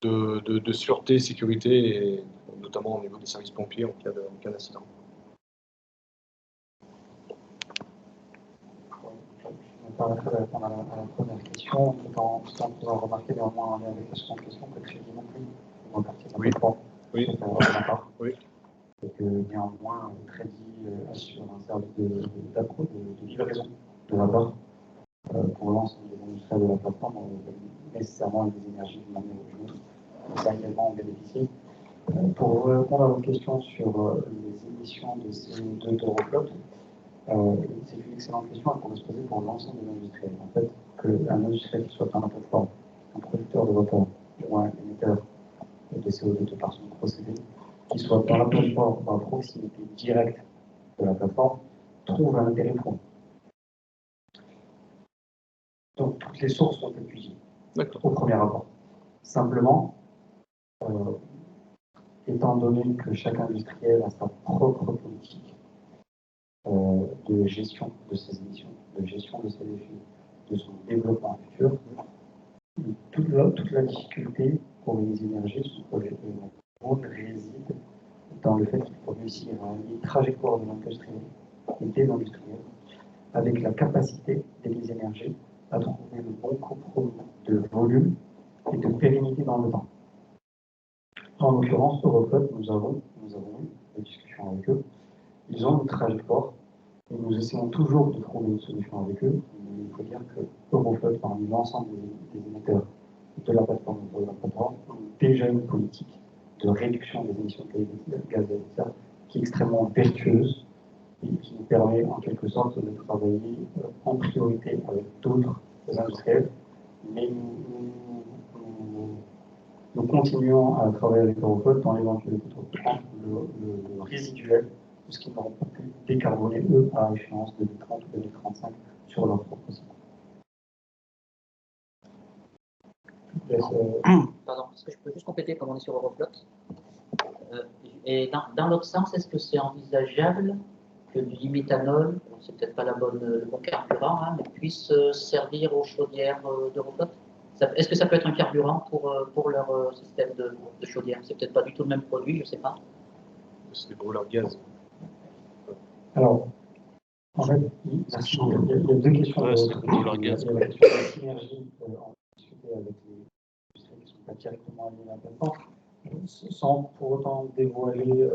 de sûreté, sécurité, et notamment au niveau des services pompiers en cas d'incident? Je me permettrai de répondre à la première question, tout en faisant remarquer néanmoins en lien avec la seconde question que Crédit non plus font partie de la plateforme. Oui. Oui. Et que néanmoins, Crédit assure un service de livraison de vapeur pour l'ensemble des industriels de la plateforme, nécessairement avec des énergies d'une manière ou d'une autre. Ça également en bénéficie. Pour répondre à votre question sur les émissions de CO2 d'Euroflot, c'est une excellente question, elle pourrait se poser pour l'ensemble des industriels. En fait, qu'un industriel qui soit dans la plateforme, un producteur de vapeur ou un émetteur de CO2 de par son procédé, qui soit dans la plateforme ou à proximité directe de la plateforme, trouve un intérêt pour nous. Donc, toutes les sources sont épuisées au premier rapport. Simplement, étant donné que chaque industriel a sa propre politique de gestion de ses émissions, de gestion de ses défis, de son développement futur, toute la difficulté pour les énergies, son projet de réside dans le fait qu'il faut réussir à allier trajectoire de l'industrie et des industriels avec la capacité des énergies à trouver le bon compromis de volume et de pérennité dans le temps. En l'occurrence, Euroflot, nous avons eu des discussions avec eux. Ils ont une trajectoire et nous essayons toujours de trouver une solution avec eux. Mais il faut dire que Euroflot, parmi l'ensemble des émetteurs de la plateforme, ont déjà une politique de réduction des émissions de gaz à effet de serre qui est extrêmement vertueuse et qui nous permet en quelque sorte de travailler en priorité avec d'autres industriels. Mais nous continuons à travailler avec Euroflot dans l'éventualité de prendre le résiduel de ce qu'ils n'auront pas pu décarboner, eux, à échéance 2030 ou 2035 sur leur propre site. Pardon, est-ce que je peux juste compléter comme on est sur Euroflot? Et dans l'autre sens, est-ce que c'est envisageable que du méthanol, c'est peut-être pas le bon carburant, hein, mais puisse servir aux chaudières d'Euroflot? Est-ce que ça peut être un carburant pour leur système de chaudière? C'est peut-être pas du tout le même produit, je ne sais pas. C'est pour leur gaz. Alors, en fait, il y a deux questions. Ouais, c'est pour leur gaz. Il y a la question de la synergie, en discuter avec les industries qui ne sont pas directement liées à la plateforme, sans pour autant dévoiler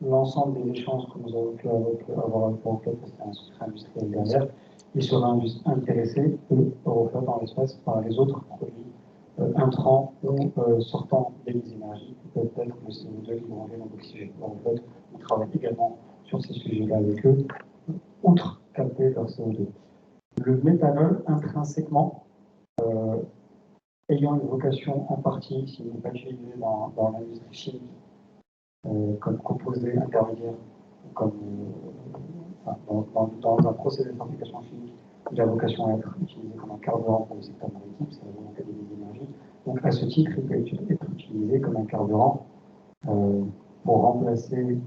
l'ensemble des échanges que nous avons pu avoir avec Euroflot, parce qu'il y a un secret industriel derrière. Ils seraient intéressés, eux, Euroflot en l'espèce, par les autres produits intrants ou sortant des énergies, qui peuvent être le CO2, l'hydrogène ou l'oxygène. Euroflot, on travaille également sur ces sujets-là avec eux. Outre capter leur CO2. Le méthanol, intrinsèquement, ayant une vocation en partie, s'il n'est pas utilisé dans l'industrie chimique, comme composé intermédiaire, comme dans un procédé de fabrication chimique, il a vocation à être utilisé comme un carburant pour le secteur maritime, c'est la volonté des énergies. Donc à ce titre, il peut être utilisé comme un carburant pour remplacer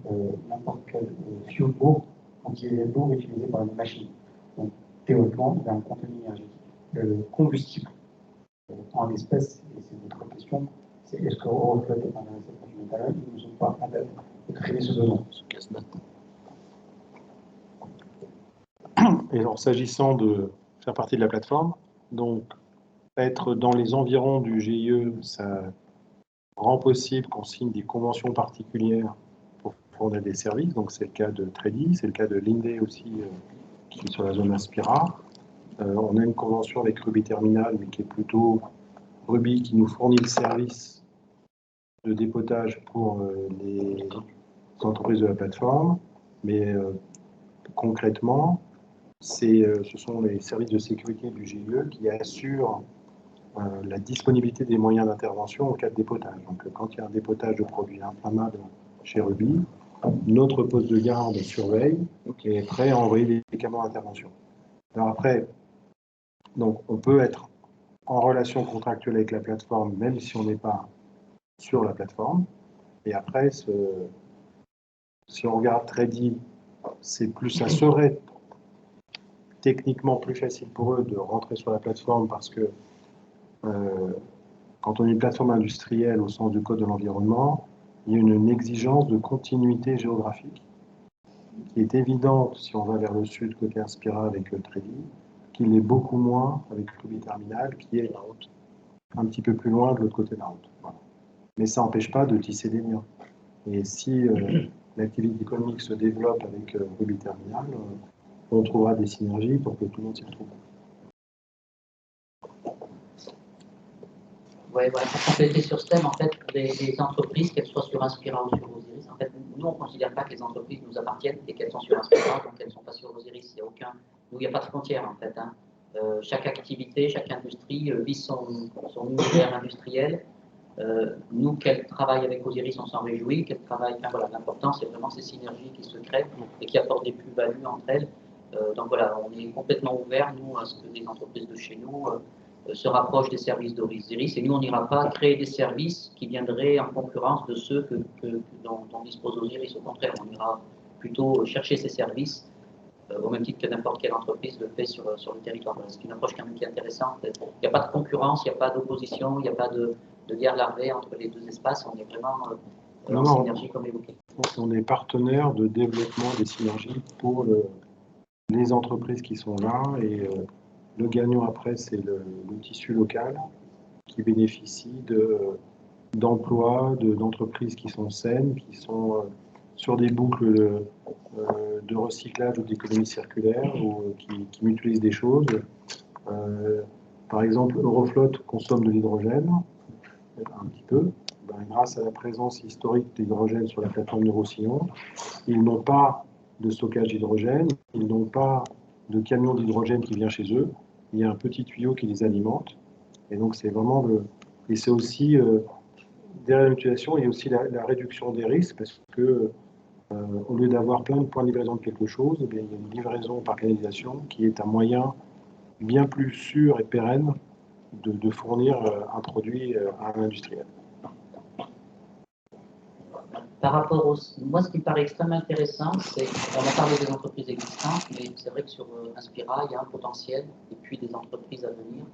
n'importe quel fuel lourd, anti-diesel lourd utilisé par une machine. Donc théoriquement, il a un contenu énergétique. Le combustible en l'espèce, et c'est votre question, c'est est-ce que Euroflot est intéressé par du méthanol? Ils ne nous ont pas exprimé ce besoin. Et alors, s'agissant de faire partie de la plateforme, donc être dans les environs du GIE, ça rend possible qu'on signe des conventions particulières pour fournir des services. Donc, c'est le cas de Tredi, c'est le cas de Linde aussi, qui est sur la zone Inspira. On a une convention avec Ruby Terminal, mais qui est plutôt Ruby qui nous fournit le service de dépotage pour les entreprises de la plateforme. Mais concrètement, ce sont les services de sécurité du GIE qui assurent la disponibilité des moyens d'intervention en cas de dépotage. Donc, quand il y a un dépotage de produits inflammables chez Ruby, notre poste de garde surveille et est prêt à envoyer des médicaments d'intervention. Alors après, donc, on peut être en relation contractuelle avec la plateforme, même si on n'est pas sur la plateforme. Et après, si on regarde Tredi, ça serait techniquement plus facile pour eux de rentrer sur la plateforme parce que quand on est une plateforme industrielle au sens du Code de l'environnement, il y a une exigence de continuité géographique qui est évidente si on va vers le sud côté Inspira avec Tredi, qu'il est beaucoup moins avec Ruby Terminal qui est un petit peu plus loin de l'autre côté de la route. Voilà. Mais ça n'empêche pas de tisser des liens. Et si l'activité économique se développe avec Ruby Terminal, on trouvera des synergies pour que tout le monde s'y retrouve. Oui, voilà. Pour compléter sur ce thème, en fait, les entreprises, qu'elles soient sur Inspira ou sur Osiris, en fait, nous, on ne considère pas que les entreprises nous appartiennent et qu'elles sont sur Inspira, donc elles ne sont pas sur Osiris. Nous, il n'y a pas de frontière, en fait. Hein. Chaque activité, chaque industrie vit son univers industriel. Nous, qu'elles travaillent avec Osiris, on s'en réjouit. Qu'elles travaillent, enfin, voilà, l'important, c'est vraiment ces synergies qui se créent et qui apportent des plus-values entre elles. Donc voilà, on est complètement ouvert, nous, à ce que les entreprises de chez nous se rapprochent des services d'Osiris. Et nous, on n'ira pas créer des services qui viendraient en concurrence de ceux dont dispose Osiris. Au contraire, on ira plutôt chercher ces services au même titre que n'importe quelle entreprise le fait sur le territoire. C'est une approche quand même qui est intéressante. Il n'y a pas de concurrence, il n'y a pas d'opposition, il n'y a pas de guerre larvée entre les deux espaces. On est vraiment en synergie comme évoqué. On est partenaire de développement des synergies pour les entreprises qui sont là et le gagnant après, c'est le tissu local qui bénéficie d'emplois, d'entreprises qui sont saines, qui sont sur des boucles de recyclage ou d'économie circulaire ou qui mutualisent des choses. Par exemple, Euroflot consomme de l'hydrogène, un petit peu. Grâce à la présence historique d'hydrogène sur la plateforme de Roussillon, ils n'ont pas de stockage d'hydrogène, ils n'ont pas de camion d'hydrogène qui vient chez eux. Il y a un petit tuyau qui les alimente. Et donc, c'est vraiment Et c'est aussi, derrière la mutualisation, il y a aussi la réduction des risques parce que au lieu d'avoir plein de points de livraison de quelque chose, eh bien, il y a une livraison par canalisation qui est un moyen bien plus sûr et pérenne de fournir un produit à un industriel. Par rapport moi, ce qui me paraît extrêmement intéressant, c'est on a parlé des entreprises existantes, mais c'est vrai que sur Inspira, il y a un potentiel et puis des entreprises à venir.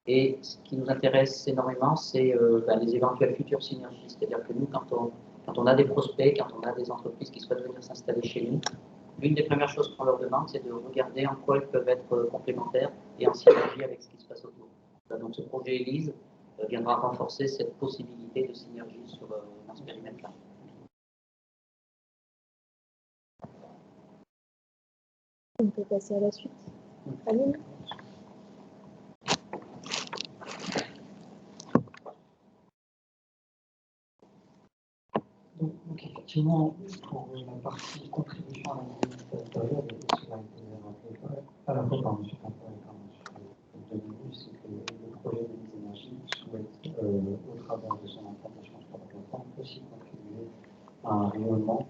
Et ce qui nous intéresse énormément, c'est les éventuelles futures synergies. C'est-à-dire que nous, quand on a des prospects, quand on a des entreprises qui souhaitent venir s'installer chez nous, l'une des premières choses qu'on leur demande, c'est de regarder en quoi elles peuvent être complémentaires et en synergie avec ce qui se passe autour. Donc ce projet ELISE viendra renforcer cette possibilité de synergie dans ce périmètre-là. On peut passer à la suite. Aline ? Donc effectivement, pour la partie contribution à la mobilité intérieure, cela a été rappelé rayonnement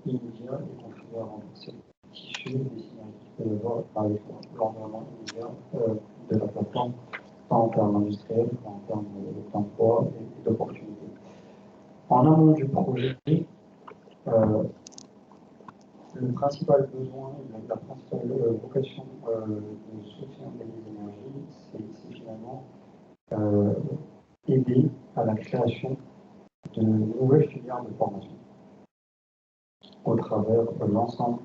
immédiat et contribuer à renforcer le tissu des synergies qu'il peut y avoir avec l'environnement immédiat de la plateforme, tant en termes industriels qu'en termes d'emploi et d'opportunités. En amont du projet, le principal besoin, la principale vocation de soutien des énergies, c'est finalement aider à la création de nouvelles filières de formation au travers de l'ensemble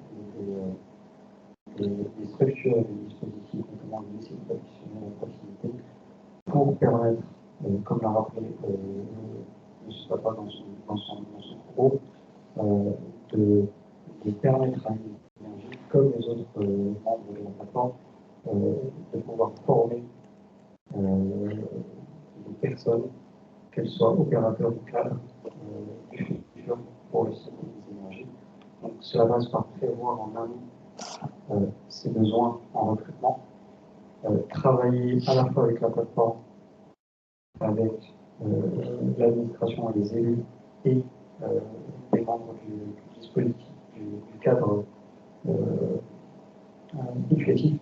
des structures et des dispositifs, notamment les lycées professionnels à proximité, pour permettre, comme l'a rappelé M. Papa dans son propos, de permettre à l'énergie, comme les autres membres de la plateforme, de pouvoir former des personnes, qu'elles soient opérateurs ou cadres du futur pour le secteur des énergies. Donc cela passe par prévoir en amont ces besoins en recrutement, travailler à la fois avec la plateforme, avec l'administration et les élus et les membres du dispositif, du cadre éducatif,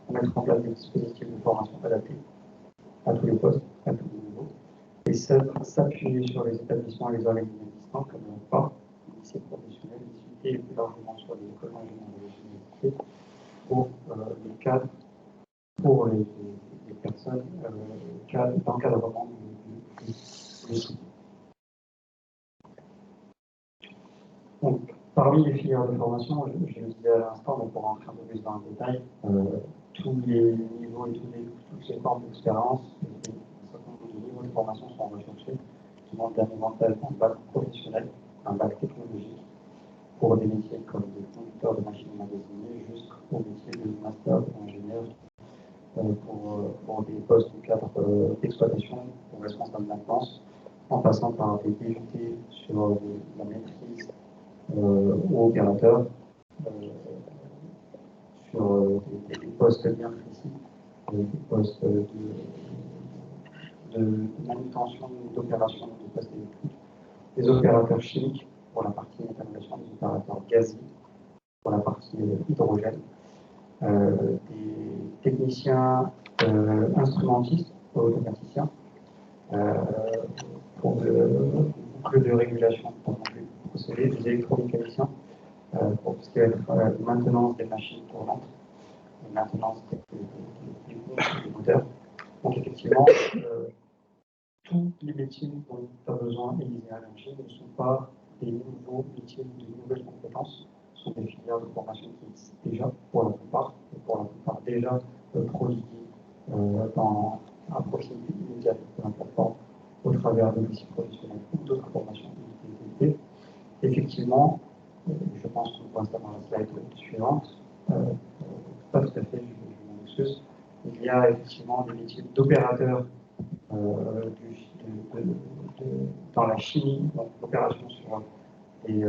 pour mettre en place des dispositifs de formation adaptés à tous les postes, à tous les niveaux, et s'appuyer sur les établissements et les organismes existants, comme le PAR, les lycées professionnels, les UT, et plus largement sur les écoles d'ingénieurs et les universités, pour les cadres, pour les personnes d'encadrement du site. Donc, parmi les filières de formation, je le disais à l'instant, mais pour rentrer un peu plus dans le détail, tous les niveaux et toutes les formes d'expérience, un certain nombre de niveaux de formation sont recherchés, qui vont davantage d'un bac professionnel, un bac technologique, pour des métiers comme des conducteurs de machines magasinées, jusqu'au métier de master d'ingénieur, pour des postes de cadre d'exploitation, pour responsable de maintenance, en passant par des DUT sur la maîtrise ou opérateurs, sur des postes bien précis, des postes de manutention, d'opération de postes électriques, des opérateurs chimiques pour la partie méthanisation, des opérateurs gaziers pour la partie hydrogène, des techniciens instrumentistes, automaticiens, pour le boucle de régulation pour procéder, des électromécaniciens pour tout ce qui va être maintenance des machines tournantes, maintenance des moteurs. Donc effectivement, tous les métiers dont tu as besoin et les énergies ne sont pas des nouveaux métiers, de nouvelles compétences, ce sont des filières de formation qui existent déjà pour la plupart, et pour la plupart déjà prodiguées à proximité immédiate de la plateforme au travers de lycées professionnels ou d'autres formations d'utilité. Effectivement, je pense qu'on voit ça dans la slide suivante, pas tout à fait, je m'en excuse, il y a effectivement des métiers d'opérateurs dans la chimie, donc l'opération sur les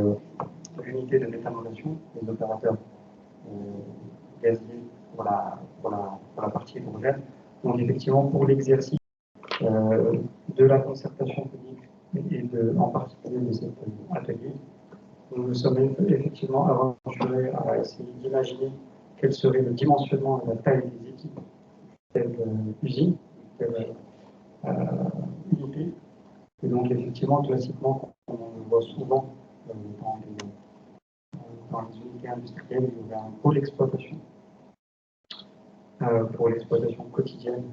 unités de méthanisation, les opérateurs gaziers pour la partie hydrogène. Donc effectivement, pour l'exercice de la concertation publique et en particulier de cet atelier, nous nous sommes effectivement aventurés à essayer d'imaginer quel serait le dimensionnement et la taille des équipes telle usine, telle unité. Et donc effectivement, classiquement, on le voit souvent dans les unités industrielles, il y aurait un pôle d'exploitation pour l'exploitation quotidienne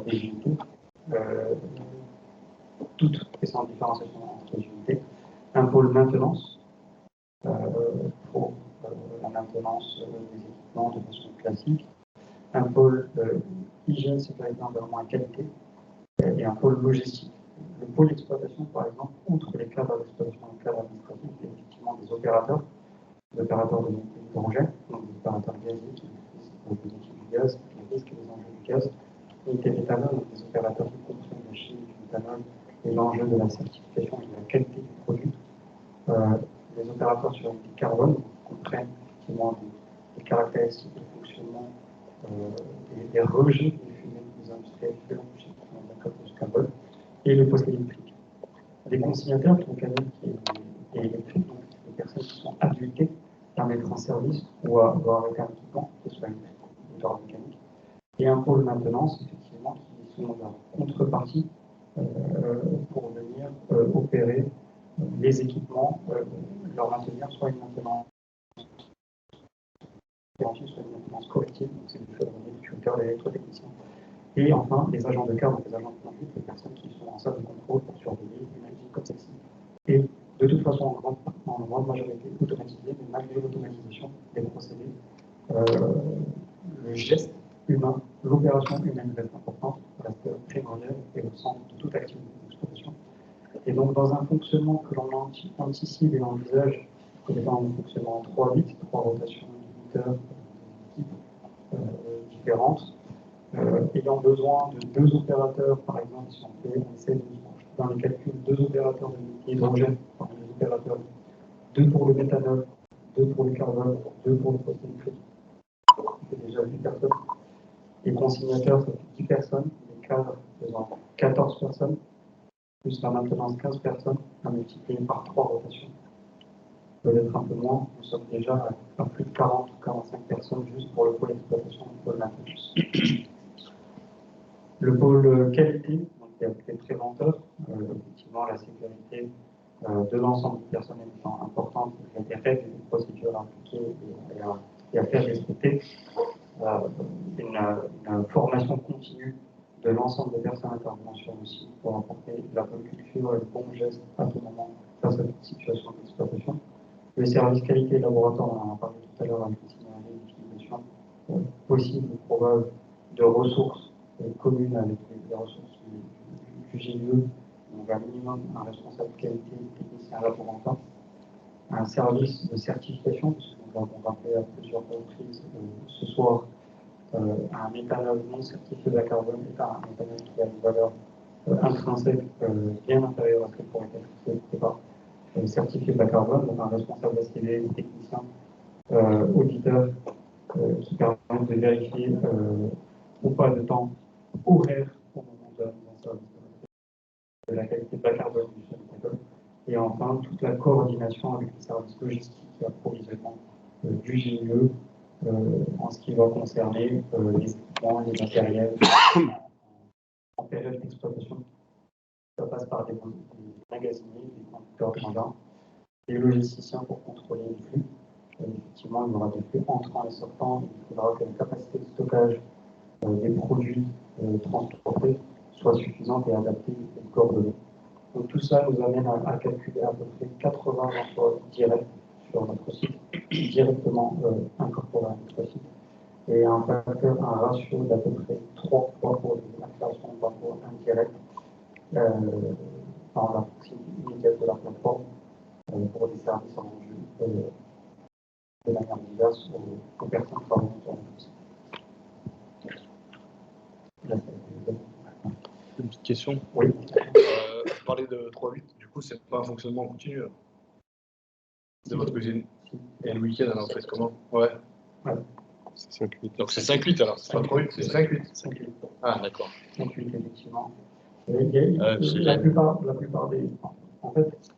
des unités, toutes et sans différenciation entre les unités, un pôle maintenance pour la maintenance des équipements de façon classique, un pôle hygiène, sécurité, environnement et qualité, et un pôle logistique. Le pôle d'exploitation, par exemple, outre les cadres d'exploitation et les cadres administratifs, il y a effectivement des opérateurs de l'hydrogène, donc des opérateurs gaziers qui maîtrisent les métiers du gaz, les risques et les enjeux du gaz, unité méthanol, donc des opérateurs qui comprennent la chimie du méthanol et l'enjeu de la certification et de la qualité du produit. Les opérateurs sur l'unité carbone comprennent effectivement des caractéristiques de fonctionnement des rejets des fumées des industriels de la captation carbone et le poste électrique. Les consignataires, qui est et électrique, donc des personnes qui sont habilitées à mettre en service ou à arrêter un équipement, que ce soit électrique ou d'ordre mécanique, et un pôle maintenance, effectivement, qui sont leur contrepartie pour venir opérer les équipements, leur maintenir soit une maintenance soit une maintenance corrective, donc c'est du fait des tuteurs, des électrotechniciens. Et enfin, les agents de cadre, les agents de conduite, les personnes qui sont en salle de contrôle pour surveiller une activité comme celle-ci. Et de toute façon, en grande majorité, automatisé, mais malgré l'automatisation des procédés, le geste humain, l'opération humaine reste importante, reste primordiale et au centre de toute activité d'exploitation. Et donc, dans un fonctionnement que l'on anticipe et envisage comme étant un fonctionnement en 3-8, 3 rotations de 8 heures d'équipes différentes, ayant besoin de 2 opérateurs, par exemple, si on essaie de dans les calculs, 2 opérateurs d'hydrogène, enfin 2 opérateurs, 2 pour le méthanol, 2 pour le carbone, 2 pour le poste électrique. C'est déjà 8 personnes. Les consignateurs, ça fait 10 personnes. Les cadres faisant 14 personnes, plus la maintenance 15 personnes, à multiplier par 3 rotations. Peut-être un peu moins, nous sommes déjà à plus de 40 ou 45 personnes juste pour le pôle d'exploitation du pôle maintenance. Le pôle qualité, donc il y a les préventeurs, effectivement la sécurité de l'ensemble du personnel étant importante, il y a des règles et des procédures à appliquer et à faire respecter. Une formation continue de l'ensemble des personnes intervenant sur le site pour apporter la bonne culture et le bon geste à tout moment face à toute situation d'exploitation. Le service qualité laboratoire, on en a parlé tout à l'heure avec l'utilisation possible ou probable de ressources communes avec les ressources du GIE, donc un minimum un responsable qualité, technicien laboratoire, un service de certification, puisque nous l'avons rappelé à plusieurs reprises ce soir, un méthanol non certifié bas carbone est un méthanol qui a une valeur intrinsèque bien inférieure à ce qu'elle pourrait être certifié bas carbone, donc un responsable STV, technicien, auditeur, qui permettent de vérifier ou pas de temps horaire au moment de la mise en service de la qualité bas carbone du sol méthanol. Et enfin, toute la coordination avec les services logistiques et approvisionnement du GIE en ce qui va concerner les équipements, les matériels en période d'exploitation. Ça passe par des magasiniers, des conducteurs de mandats, des logisticiens pour contrôler les flux. Effectivement, il y aura des flux entrants et sortants. Il faudra que la capacité de stockage des produits transportés soit suffisante et adaptée et coordonnée. Donc tout ça nous amène à calculer à peu près 80 emplois directs sur notre site, directement incorporés à notre site, et un ratio d'à peu près 3 fois pour la création d'emplois indirects dans la proximité immédiate de la plateforme pour des services rendus de manière diverse aux personnes travaillant sur notre site. Une petite question. Oui. Vous parlez de 3-8, du coup, c'est pas un fonctionnement continu de votre cuisine. Et le week-end, alors, vous faites comment? Ouais. C'est 5-8. Donc c'est 5-8 alors, c'est pas 3-8, c'est 5-8. 5-8. Ah, d'accord. 5-8, effectivement. La plupart des. En fait,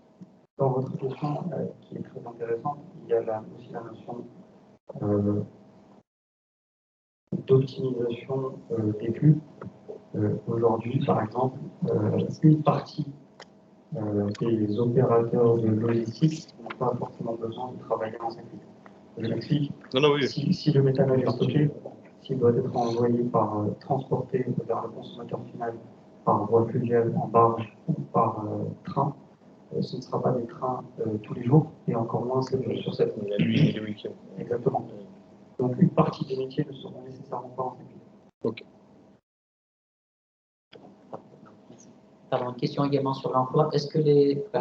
dans votre question, qui est très intéressante, il y a aussi la notion d'optimisation des flux. Aujourd'hui, par exemple, une partie des opérateurs de logistique n'ont pas forcément besoin de travailler en 5 minutes. Je m'explique. Non, oui. Si le méthanol est stocké, s'il doit être envoyé transporté vers le consommateur final par voie fluviale, en barge ou par train, ce ne sera pas des trains tous les jours, et encore moins 7 jours sur 7. La nuit et le week-end. Exactement. Donc une partie des métiers ne seront nécessairement pas en 5 minutes. Ok. Pardon, une question également sur l'emploi. Est-ce que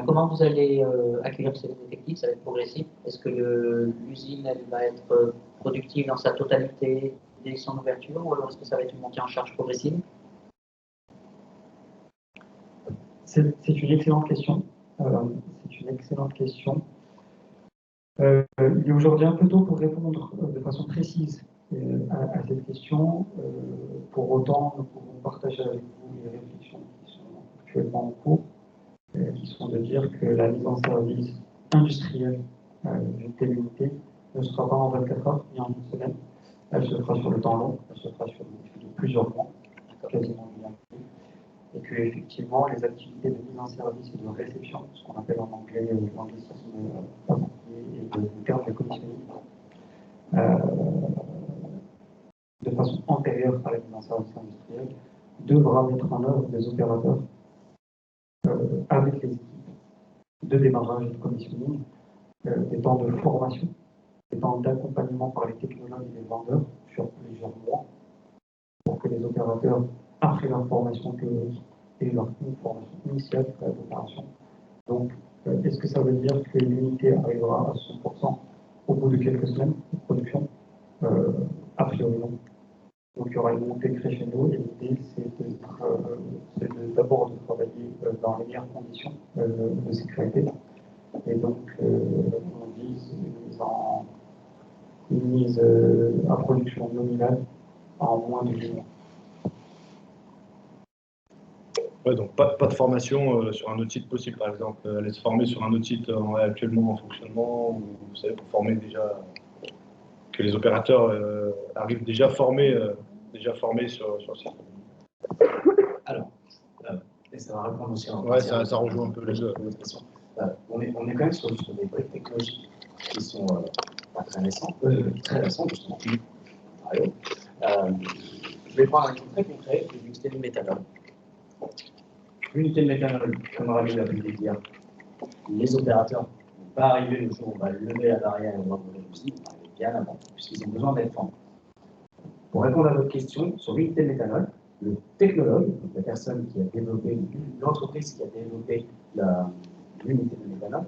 comment vous allez accueillir ces effectifs? Ça va être progressif. Est-ce que l'usine elle va être productive dans sa totalité dès son ouverture, ou alors est-ce que ça va être une montée en charge progressive? C'est une excellente question. Il est aujourd'hui un peu tôt pour répondre de façon précise à cette question. Pour autant, nous pouvons partager avec vous les réflexions qui sont actuellement en cours, qui sont de dire que la mise en service industrielle d'une telle unité ne sera pas en 24 heures ni en une semaine. Elle se fera sur le temps long, elle se fera sur plusieurs mois, quasiment une année. Et que effectivement, les activités de mise en service et de réception, ce qu'on appelle en anglais l'anglicisme et le terme de commissioning, de façon antérieure à la mise en service industrielle, devra mettre en œuvre des opérateurs avec les équipes de démarrage et de commissioning, des temps de formation, des temps d'accompagnement par les technologues et les vendeurs sur plusieurs mois, pour que les opérateurs, après leur formation théorique et leur formation initiale de l'opération, donc est-ce que ça veut dire que l'unité arrivera à 100% au bout de quelques semaines de production? A priori non. Donc il y aura une montée crescendo et l'idée c'est d'abord de travailler dans les meilleures conditions de sécurité. Et donc on vise une mise à production nominale en moins de 10 mois. Ouais, donc pas de formation sur un autre site possible, par exemple, aller se former sur un autre site actuellement en fonctionnement, ou vous savez, pour former déjà, que les opérateurs arrivent déjà formés sur le site. Alors, et ça va répondre aussi à ouais, ça rejoint un peu les deux. On est quand même sur des briques technologiques qui sont pas très récentes, justement. Je vais prendre un exemple très concret, l'unité de méthanol. L'unité de méthanol, comme Rami l'a pu le dire, les opérateurs ne vont pas arriver le jour où on va lever la barrière et on va ouvrir l'usine, on va arriver bien avant, puisqu'ils ont besoin d'être formés. Pour répondre à votre question, sur l'unité de méthanol, le technologue, donc la personne qui a développé, l'entreprise qui a développé l'unité de méthanol,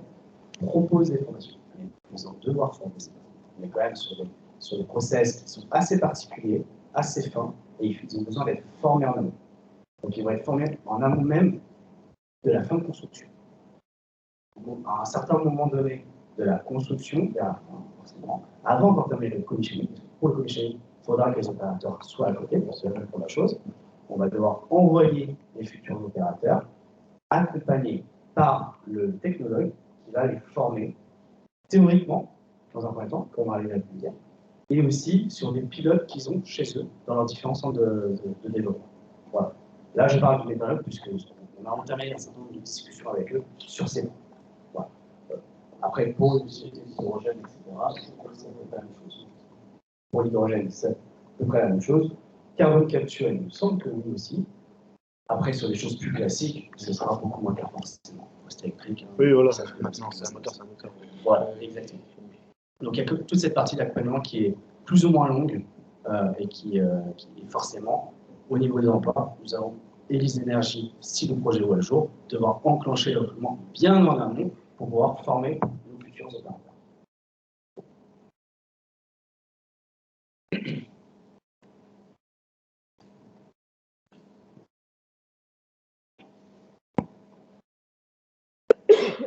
propose des formations. Ils vont devoir former ces personnes. On est quand même sur des process qui sont assez particuliers, assez fins, et ils ont besoin d'être formés en amont. Donc ils vont être formés en amont même de la fin de construction. À un certain moment donné de la construction, avant d'entamer le commissioning, pour le commissioning, il faudra que les opérateurs soient à côté, pour se mettre pour la chose. On va devoir envoyer les futurs opérateurs, accompagnés par le technologue qui va les former théoriquement, dans un premier temps, comme Marie l'a pu le dire, et aussi sur des pilotes qu'ils ont chez eux dans leurs différents centres de développement. Voilà. Là, je parle du méthanol puisqu'on a entamé un certain nombre de discussions avec eux sur ces points. Voilà. Après, pour l'hydrogène, etc., c'est à peu près la même chose. Pour l'hydrogène, c'est à peu près la même chose. Carbone capture, il me semble que oui aussi. Après, sur les choses plus classiques, ce sera beaucoup moins car forcément. Poste électrique. Oui, voilà, maintenant c'est un moteur, Voilà, exactement. Donc il y a que toute cette partie d'accompagnement qui est plus ou moins longue et qui est forcément, au niveau des emplois, nous avons Élise Énergie, si le projet voit le jour, devoir enclencher le recrutement bien en amont pour pouvoir former nos futurs opérateurs.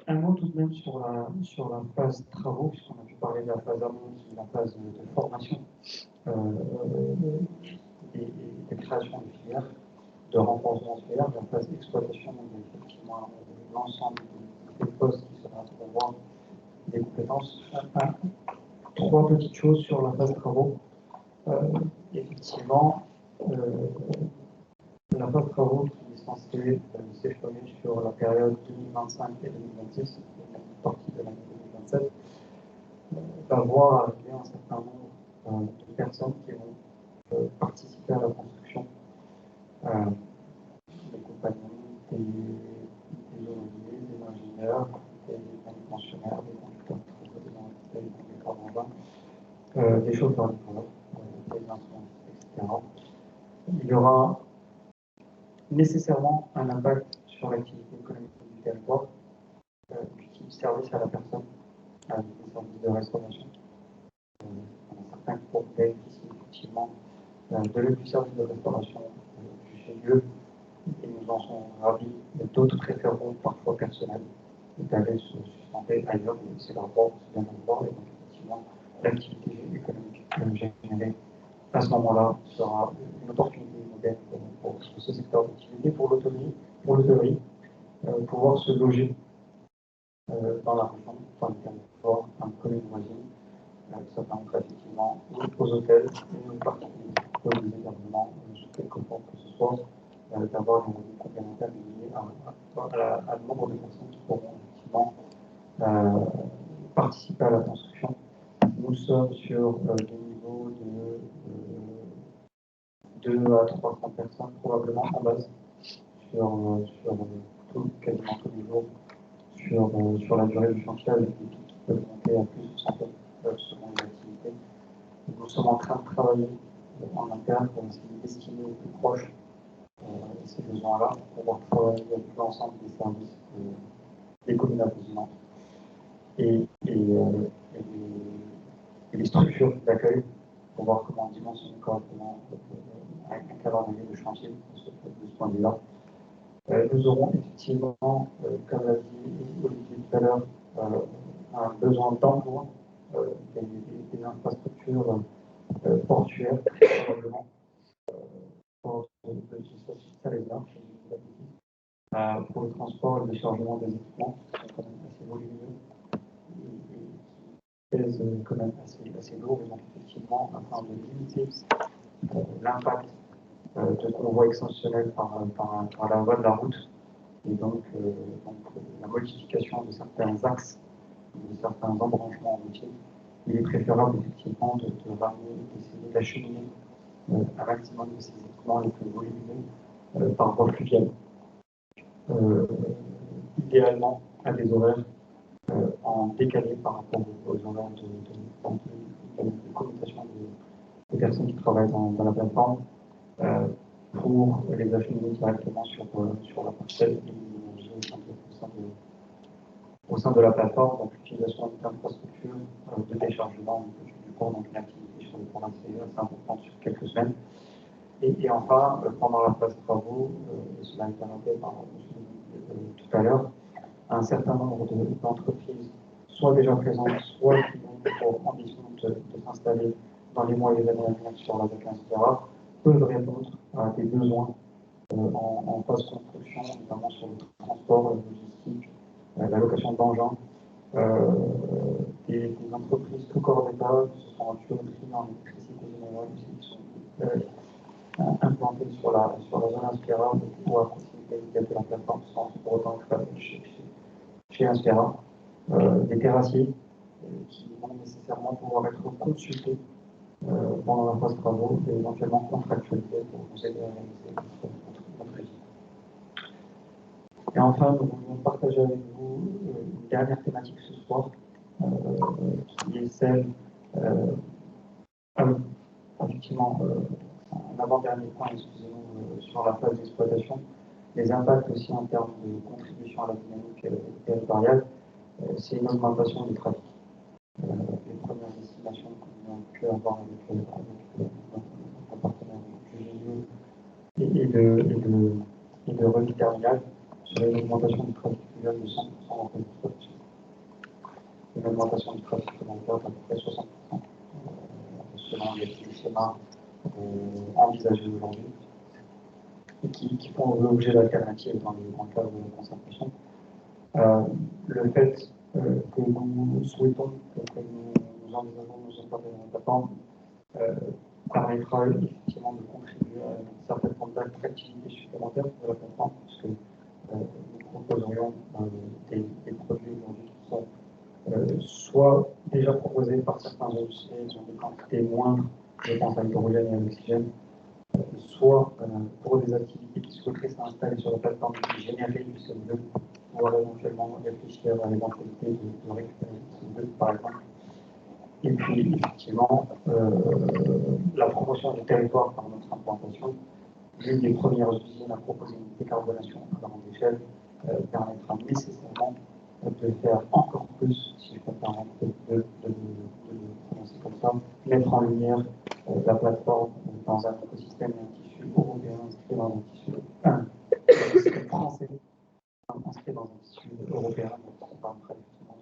Un mot tout de même sur la phase travaux, puisqu'on a pu parler de la phase amont, qui est la phase de formation de création de filières, de renforcement de filières, de la phase d'exploitation, donc effectivement l'ensemble des postes qui seront à pourvoir des compétences. Trois petites choses sur la phase travaux. Effectivement, la phase travaux qui est censée s'échelonner sur la période 2025 et 2026, une partie de l'année 2027, va voir arriver un certain nombre de personnes qui vont participer à la construction des compagnies, des ouvriers, des ingénieurs, des manutentionnaires, des conducteurs de travaux, des conducteurs des chauffeurs de travaux, des instrumentistes, etc. Il y aura nécessairement un impact sur l'activité économique du territoire, du type service à la personne, avec des services de restauration. Il y en a certains qui pourront bénéficier effectivement du service de restauration du CGE, et nous en sommes ravis. D'autres préféreront parfois personnel d'aller se sustenter ailleurs, mais c'est leur droit, c'est bien de voir, et donc effectivement l'activité économique générée à ce moment-là sera une opportunité moderne pour ce secteur d'activité, pour l'hôtellerie, pouvoir se loger dans la région, par du transport, un commune voisine. Ça permettra effectivement aux hôtels et aux particuliers aux hébergements sous quelque forme que ce soit d'avoir des revenus complémentaires liés à le nombre de personnes qui pourront effectivement participer à la construction. Nous sommes sur des niveaux de 2 à 300 personnes probablement en base quasiment tous les jours sur la durée du chantier avec des pics qui peuvent monter à plus de 100 selon les activités. Nous sommes en train de travailler en interne pour essayer d'estimer au plus proche ces besoins-là, pour pouvoir travailler avec l'ensemble des services des communes avoisinantes et les structures d'accueil pour voir comment dimensionner correctement un calendrier de chantier de ce point de vue-là. Nous aurons effectivement, comme l'a dit Olivier tout à l'heure, un besoin d'emploi des infrastructures portuaires, probablement, pour le transport et le déchargement des équipements, qui sont quand même assez volumineux et pèsent quand même assez lourd, et donc effectivement, afin de limiter l'impact de convois extensionnels par la voie de la route, et donc la modification de certains axes, de certains embranchements routiers, il est préférable effectivement de ramener, d'essayer d'acheminer un maximum de ces équipements les plus volumineux par voie fluviale. Idéalement à des horaires en décalé par rapport aux horaires de commutation des personnes qui travaillent dans la plateforme, pour les acheminer directement sur la parcelle et au sein de la plateforme, donc l'utilisation d'infrastructures de déchargement du port, donc une activité sur le port assez importante sur quelques semaines. Et enfin, pendant la phase travaux, cela a été noté par tout à l'heure, un certain nombre d'entreprises, soit déjà présentes, soit qui ont pour ambition de s'installer dans les mois et les années à venir sur la vacances, etc., peuvent répondre à des besoins en phase construction, notamment sur le transport, la logistique, la location d'engins, des entreprises tout corps d'État, qui sont en tuyauterie, en électricité générale, qui sont implantées sur la zone Inspira ou à proximité de la plateforme, sans pour autant être chez Inspira, des terrassiers qui vont nécessairement pouvoir être consultés pendant la phase travaux et éventuellement contractualisés pour vous aider à réaliser votre équipe. Et enfin, nous voulons partager avec vous une dernière thématique ce soir, qui est celle, effectivement, un avant-dernier point, excusez-nous, sur la phase d'exploitation, les impacts aussi en termes de contribution à la dynamique territoriale, c'est une augmentation du trafic. Les premières estimations qu'on a pu avoir avec un partenaire du GIE et de Revue Terminal sur une augmentation du trafic fluvial de 100% en fait d'exploitation. Une augmentation du trafic communautaire d'à peu près 60%, selon les schémas envisagés aujourd'hui, et qui font l'objet d'alternatives dans le cadre de la concertation. Le fait que nous souhaitons, que nous envisageons nous implanter dans la plateforme, permettra effectivement de contribuer à une certaine forme d'attractivité supplémentaire de la plateforme, puisque nous proposerions des produits aujourd'hui qui sont soit déjà proposés par certains industriels qui ont des quantités moindres, je pense à l'hydrogène et à l'oxygène, soit pour des activités qui souhaiteraient s'installer sur la plateforme et générer du CO2, pouvoir éventuellement réfléchir à l'éventualité de récupérer du CO2 par exemple. Et puis effectivement, la promotion du territoire par notre implantation, l'une des premières usines à proposer une décarbonation à grande échelle, permettra nécessairement de faire encore plus, si je peux me permettre de prononcer comme ça, mettre en lumière la plateforme dans un écosystème et un tissu européen inscrit dans un tissu français, inscrit dans un tissu européen, donc on permettra effectivement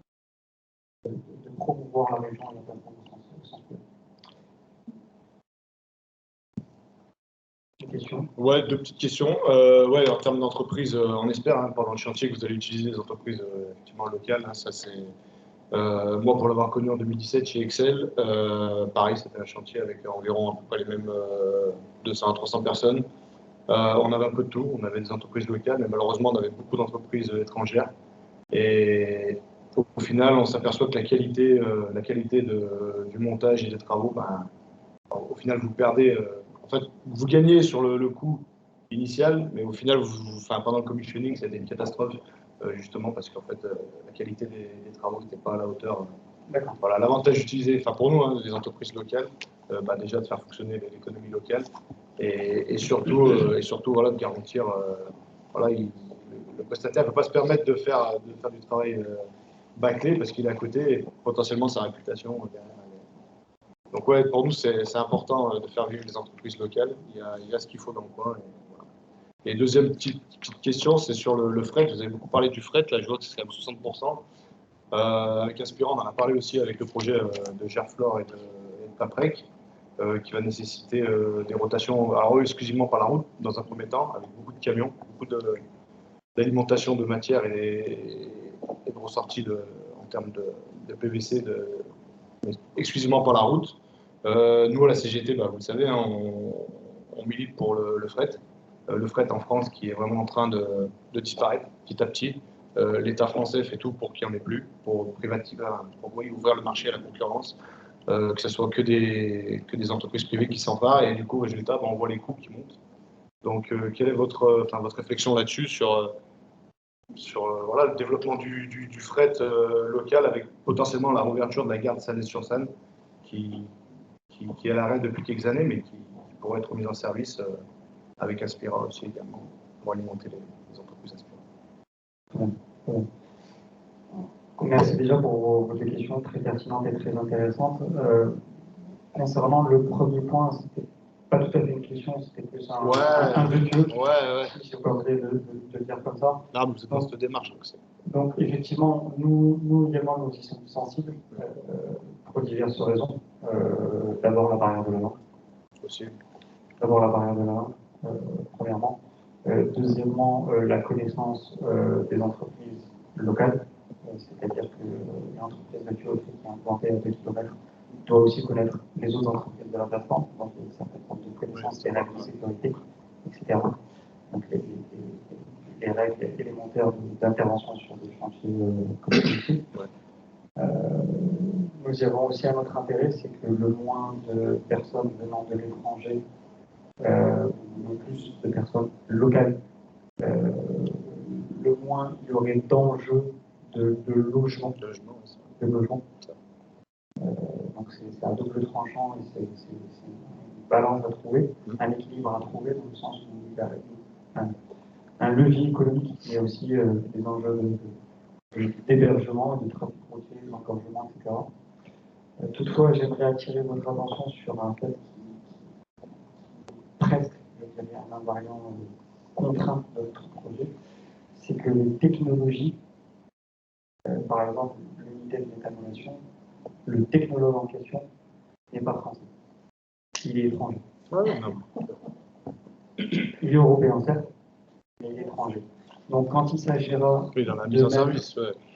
de promouvoir la région et la plateforme au sens plus. Des questions? Ouais, deux petites questions. Ouais, en termes d'entreprise, on espère pendant le chantier que vous allez utiliser des entreprises effectivement locales. Ça, c'est Moi, pour l'avoir connu en 2017 chez Excel, pareil, c'était un chantier avec environ à peu près les mêmes 200 à 300 personnes. On avait un peu de tout, on avait des entreprises locales, mais malheureusement, on avait beaucoup d'entreprises étrangères. Et au final, on s'aperçoit que la qualité du montage et des travaux, ben, au final, vous perdez. En fait, vous gagnez sur le coût initial, mais au final, pendant le commissioning, c'était une catastrophe, justement parce qu'en fait, la qualité des travaux n'était pas à la hauteur. Voilà, l'avantage d'utiliser, pour nous, hein, les entreprises locales, déjà de faire fonctionner l'économie locale et surtout, voilà, de garantir, voilà, le prestataire ne peut pas se permettre de faire du travail bâclé parce qu'il est à côté et potentiellement sa réputation derrière. Donc ouais, pour nous, c'est important de faire vivre les entreprises locales. Il y a ce qu'il faut dans le coin. Et, voilà. Et deuxième petite question, c'est sur le fret. Vous avez beaucoup parlé du fret. Là, je vois que c'est à 60%. Avec Inspirant, on en a parlé aussi avec le projet de Gerflor et de Paprec, qui va nécessiter des rotations, alors eux, exclusivement par la route, dans un premier temps, avec beaucoup de camions, beaucoup d'alimentation de matière et de ressorties en termes de PVC, mais exclusivement par la route. Nous, à la CGT, vous le savez, hein, on milite pour le fret. Le fret en France qui est vraiment en train de disparaître petit à petit. L'État français fait tout pour qu'il n'y en ait plus, pour privatiser, pour ouvrir le marché à la concurrence, que ce soit que des entreprises privées qui s'emparent. Et du coup, résultat, on voit les coûts qui montent. Donc, quelle est votre réflexion là-dessus sur voilà, le développement du fret local avec potentiellement la réouverture de la gare de Sanez-sur-Seine qui est à l'arrêt depuis quelques années, mais qui pourrait être mise en service avec Aspira aussi également, pour alimenter les entreprises Aspira. Merci déjà pour vos questions très pertinentes et très intéressantes. Concernant le premier point, c'était pas tout à fait une question, c'était plus un vœu. Si je peux oser de dire comme ça. Non, mais vous êtes dans cette démarche. Donc effectivement, nous également, nous y sommes sensibles pour diverses raisons. D'abord la barrière de la langue. D'abord la barrière de la langue, premièrement. Deuxièmement, la connaissance des entreprises locales. C'est-à-dire qu'une entreprise de tuyauterie qui est implantée à 2 km doit aussi connaître les autres entreprises de la plateforme, donc il y a une certaine forme de connaissance des règles de sécurité, etc. Donc les règles élémentaires d'intervention sur des chantiers comme celui-ci. Nous avons aussi un autre intérêt, c'est que le moins de personnes venant de l'étranger, le plus de personnes locales, le moins il y aurait d'enjeux de logement. Donc c'est un double tranchant et c'est une balance à trouver, un équilibre à trouver dans le sens où il y a un levier économique, mais aussi des enjeux d'hébergement, de trafic routier, d'engorgement, etc. Toutefois, j'aimerais attirer votre attention sur un fait qui presque, je dirais, un invariant contraint de notre projet, c'est que les technologies, par exemple l'unité de méthanisation, le technologue en question n'est pas français. Il est étranger. Il est européen, certes, mais il est étranger. Donc quand il s'agira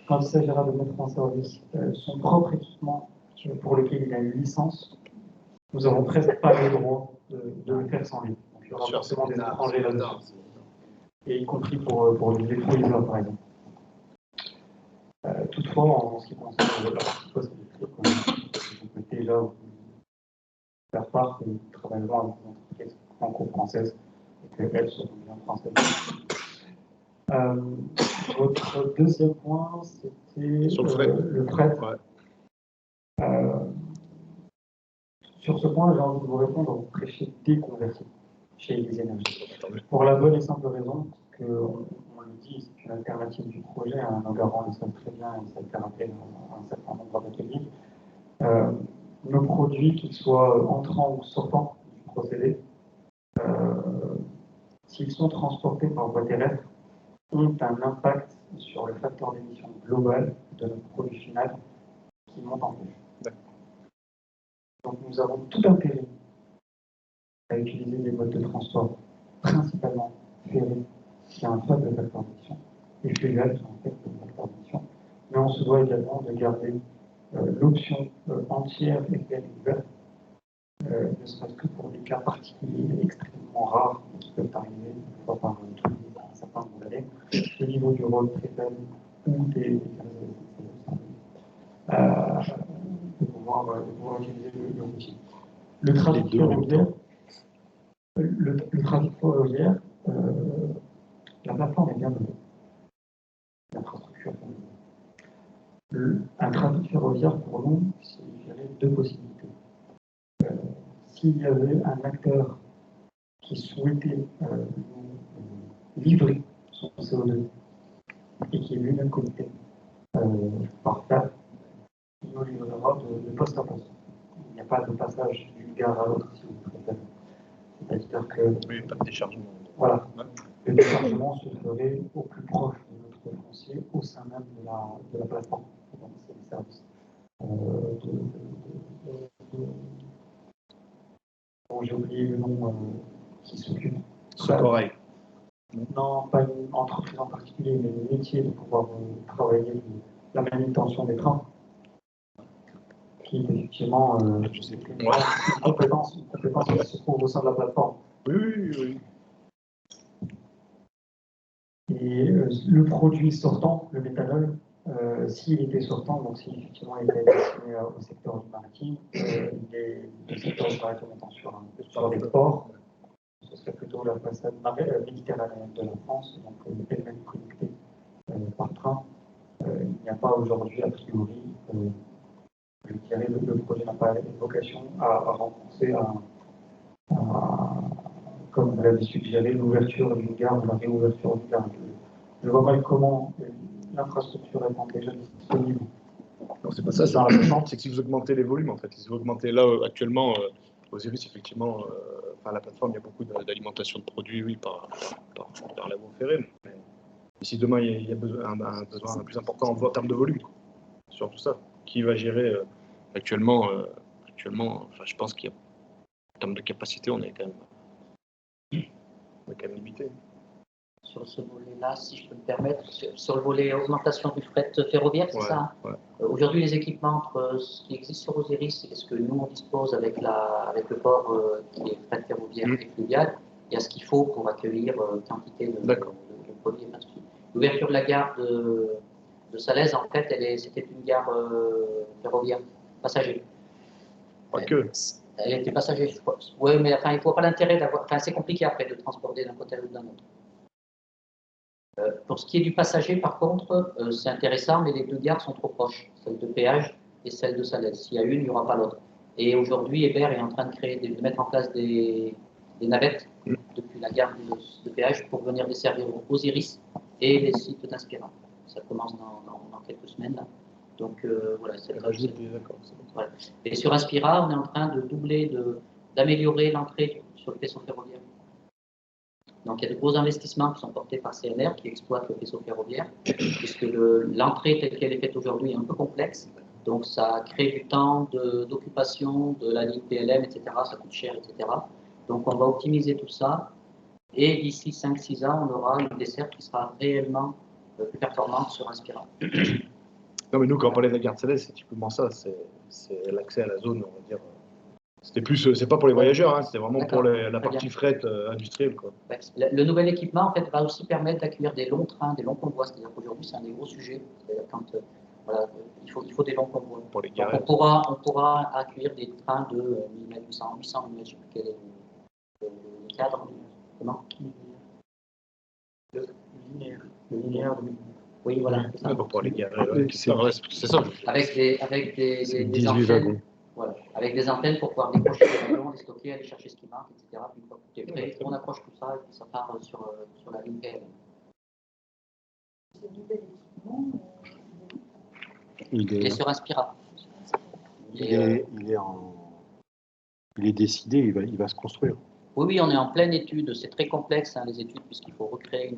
quand il s'agira de mettre en service son propre équipement pour lequel il a une licence, nous n'avons presque pas le droit de le faire sans lui. Donc il y aura forcément des étrangers là-dedans. Et y compris pour les électrolyseurs, par exemple. Toutefois, en ce qui concerne la partie post-électrique, on peut déjà faire part que nous travaillons avec des entreprises franco-françaises et qu'elles sont bien françaises. Votre deuxième point, c'était sur le fret. Sur ce point, j'ai envie de vous répondre, vous prêchez déconverti chez les énergies. Pour la bonne et simple raison qu'on le dit, c'est une alternative du projet, nos garants le savent très bien et ça a été rappelé dans un certain nombre d'ateliers. Nos produits, qu'ils soient entrants ou sortants du procédé, s'ils sont transportés par voie terrestre, ont un impact sur le facteur d'émission global de notre produit final qui monte en flèche. Donc nous avons tout intérêt à utiliser des modes de transport, principalement ferrés, qui a un faible facteur d'émission, et fluvial, qui a un faible facteur d'émission, mais on se doit également de garder l'option entière et pleine ouverte, ne serait-ce que pour des cas particuliers extrêmement rares qui peuvent arriver une fois par tous un certain nombre d'années, au niveau du rôle très faible ou des de pouvoir utiliser le routier. Le trafic ferroviaire, la plateforme est bien donnée. L'infrastructure. Un trafic ferroviaire, pour nous, c'est deux possibilités. S'il y avait un acteur qui souhaitait livrer son CO2 et qui est lui-même connecté par câble, il nous livrera de poste à poste. Il n'y a pas de passage d'une gare à l'autre, si vous préférez. C'est-à-dire que. Oui, pas de déchargement. Voilà. Le déchargement se ferait au plus proche de notre foncier, au sein même de la plateforme. Donc, c'est le service bon, j'ai oublié le nom qui s'occupe. Socorail. Non, pas une entreprise en particulier, mais le métier de pouvoir travailler la manutention des trains, qui est effectivement une compétence qui se trouve au sein de la plateforme. Oui. Et le produit sortant, le méthanol, s'il était sortant, donc si effectivement il était destiné au secteur du maritime, le secteur du maritime étant sur des ports, ce serait plutôt la façade méditerranéenne de la France, donc elle-même connectée par train. Il n'y a pas aujourd'hui, a priori, je dirais, le projet n'a pas une vocation à renforcer, comme vous l'avez suggéré, l'ouverture d'une gare, la réouverture d'une gare. Je vois mal comment l'infrastructure étant déjà disponible. Non, c'est pas ça, c'est que si vous augmentez les volumes, en fait, si vous augmentez là, actuellement, aux Iris, effectivement, la plateforme, il y a beaucoup d'alimentation de produits, oui, par la voie ferrée. Mais si demain, il y a un besoin plus important en termes de volume, quoi. Surtout ça. Qui va gérer actuellement, je pense qu'en termes de capacité, on est quand même limité. Sur ce volet-là, si je peux me permettre, sur le volet augmentation du fret ferroviaire, c'est ça? Ouais. Aujourd'hui, les équipements entre ce qui existe sur Osiris et ce que nous on dispose avec le port qui est fret ferroviaire et fluvial, il y a ce qu'il faut pour accueillir quantité de produits et ainsi de suite. L'ouverture de la gare de Salaise, en fait, c'était une gare ferroviaire passager. Pas que. Elle était passager, je crois. Oui, mais enfin, il ne faut pas l'intérêt d'avoir. Enfin, c'est compliqué après de transporter d'un côté à l'autre d'un autre. Pour ce qui est du passager, par contre, c'est intéressant, mais les deux gares sont trop proches, celle de péage et celle de Salaise. S'il y a une, il n'y aura pas l'autre. Et aujourd'hui, Hébert est en train de mettre en place des navettes depuis la gare de péage pour venir desservir Osiris et les sites d'Inspira. Ça commence dans quelques semaines. Là. Donc voilà, c'est voilà. Et sur Inspira, on est en train de doubler, d'améliorer l'entrée sur le vaisseau ferroviaire. Donc, il y a de gros investissements qui sont portés par CNR, qui exploite le vaisseau ferroviaire, puisque l'entrée telle qu'elle est faite aujourd'hui est un peu complexe. Donc, ça crée du temps d'occupation de la ligne PLM, etc. Ça coûte cher, etc. Donc, on va optimiser tout ça. Et d'ici 5-6 ans, on aura une desserte qui sera réellement plus performante sur Inspira. Non, mais nous, quand on parlait de la gare de Salaise, c'est typiquement ça. C'est l'accès à la zone, on va dire. C'était plus, c'est pas pour les voyageurs, hein, c'était vraiment pour la partie fret industrielle, quoi. Le nouvel équipement, en fait, va aussi permettre d'accueillir des longs trains, des longs convois. C'est-à-dire qu'aujourd'hui, c'est un des gros sujets. Quand voilà, il faut des longs convois. Pour les gares. On pourra accueillir des trains de 800 mm, je ne sais plus quel est le cadre. Comment? Le linéaire. Oui, voilà. C'est ça. Pour les gares, c'est ça. Avec des antennes. Wagons. Voilà, avec des antennes pour pouvoir décrocher les wagons, les stocker, aller chercher ce qui manque, etc. Puis une fois que tout est prêt, on accroche tout ça et puis ça part sur la ligne PLM. Il est sur Inspira. Il est décidé, il va se construire. Oui, on est en pleine étude. C'est très complexe, hein, les études, puisqu'il faut recréer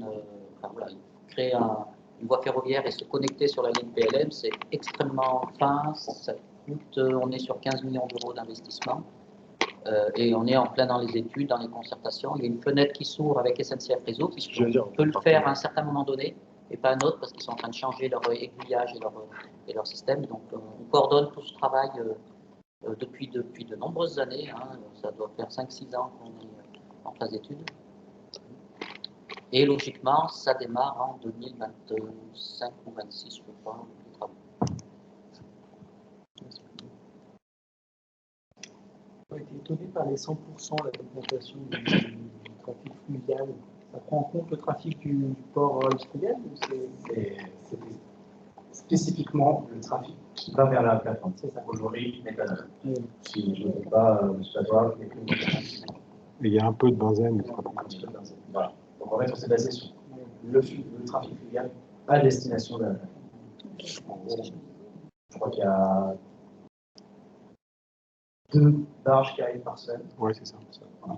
créer une voie ferroviaire et se connecter sur la ligne PLM. C'est extrêmement fin. Ça coûte, on est sur 15 millions d'euros d'investissement. Et on est en plein dans les études, dans les concertations. Il y a une fenêtre qui s'ouvre avec SNCF Réseau, puisqu'on peut le faire à un certain moment donné. et pas un autre parce qu'ils sont en train de changer leur aiguillage et leur système. Donc on coordonne tout ce travail depuis de nombreuses années. Hein. Ça doit faire 5-6 ans qu'on est en phase d'étude. Et logiquement, ça démarre en 2025 ou 2026, je crois, les travaux. J'ai été étonné par les 100% la augmentation du trafic fluvial. Ça prend en compte le trafic du port industriel ou C'est spécifiquement le trafic qui va vers la plateforme. C'est ça. Aujourd'hui, méthanol. Si je ne veux pas savoir que Il y a un peu de benzène, mais c'est pas un beaucoup. petit peu de benzène. Voilà. Donc en fait, on s'est basé sur le trafic fluvial à destination de la plateforme. En gros, je crois qu'il y a 2 barges qui arrivent par semaine. Oui, c'est ça.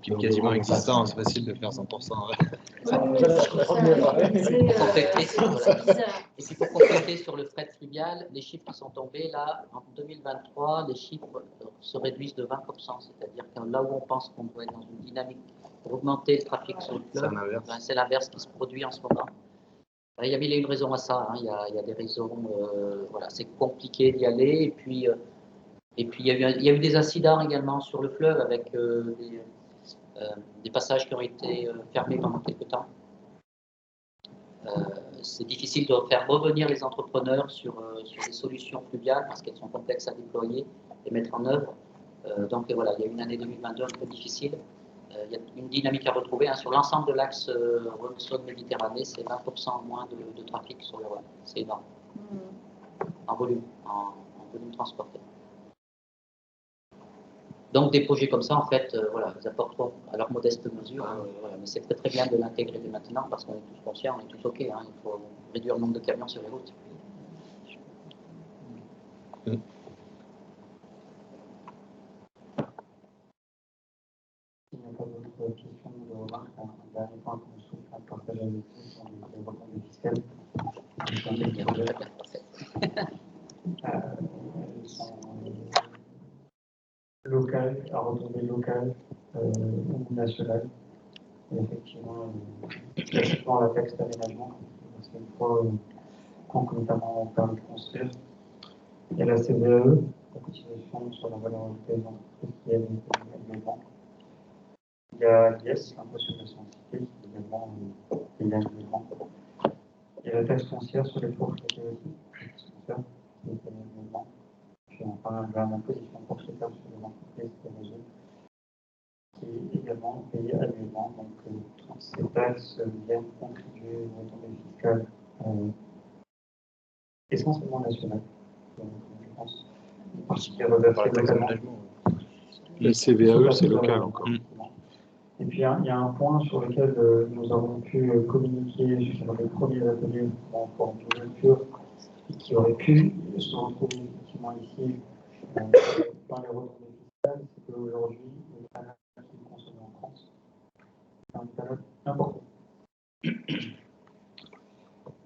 Qui est quasiment existant, c'est facile de faire 100%. Et puis pour compléter sur le fret fluvial, les chiffres qui sont tombés là, en 2023, les chiffres se réduisent de 20%, c'est-à-dire que là où on pense qu'on doit être dans une dynamique pour augmenter le trafic sur le fleuve, c'est l'inverse qui se produit en ce moment. Il y avait une raison à ça, hein. Il y a des raisons, voilà, c'est compliqué d'y aller, et puis il y a eu des incidents également sur le fleuve avec des passages qui ont été fermés pendant quelques temps. C'est difficile de faire revenir les entrepreneurs sur des solutions fluviales parce qu'elles sont complexes à déployer et mettre en œuvre. Donc voilà, il y a une année 2022 un peu difficile. Il y a une dynamique à retrouver. Hein. Sur l'ensemble de l'axe Rhône-Saône-Méditerranée, c'est 20% en moins de trafic sur le Rhône. C'est énorme. En volume transporté. Donc des projets comme ça, en fait, voilà, ils apporteront à leur modeste mesure. Voilà, mais c'est très très bien de l'intégrer dès maintenant parce qu'on est tous conscients, on est tous OK. Hein, il faut réduire le nombre de camions sur les routes. Il n'y a pas d'autres questions ou de remarques. Un dernier point que je souhaite partager avec vous sur le développement des fiscales. Elles sont locales, à retourner locales ou nationales. Et effectivement, classiquement la taxe d'aménagement, parce qu'une fois concomitamment permis de construire, il y a la CVAE, la cotisation sur la valeur ajoutée des entreprises qui aide également. Il y a l'IS, l'impôt sur la société, qui est également payé annuellement. Il y a la taxe foncière sur les propriétés aussi, qui est payée annuellement. Puis enfin, il y a l'imposition forfaitaire sur les entreprises et les réseaux, qui est également payée annuellement. Donc, toutes ces taxes viennent contribuer aux retombées fiscales essentiellement nationales. Je pense une partie qui est reversée localement. Le CVAE, c'est local encore. Et puis, il y a un point sur lequel nous avons pu communiquer sur les premiers ateliers en forme d'ouverture et qui aurait pu se retrouver effectivement ici dans les retombées fiscales, c'est qu'aujourd'hui, le méthanol qui est consommé en France est un méthanol importé.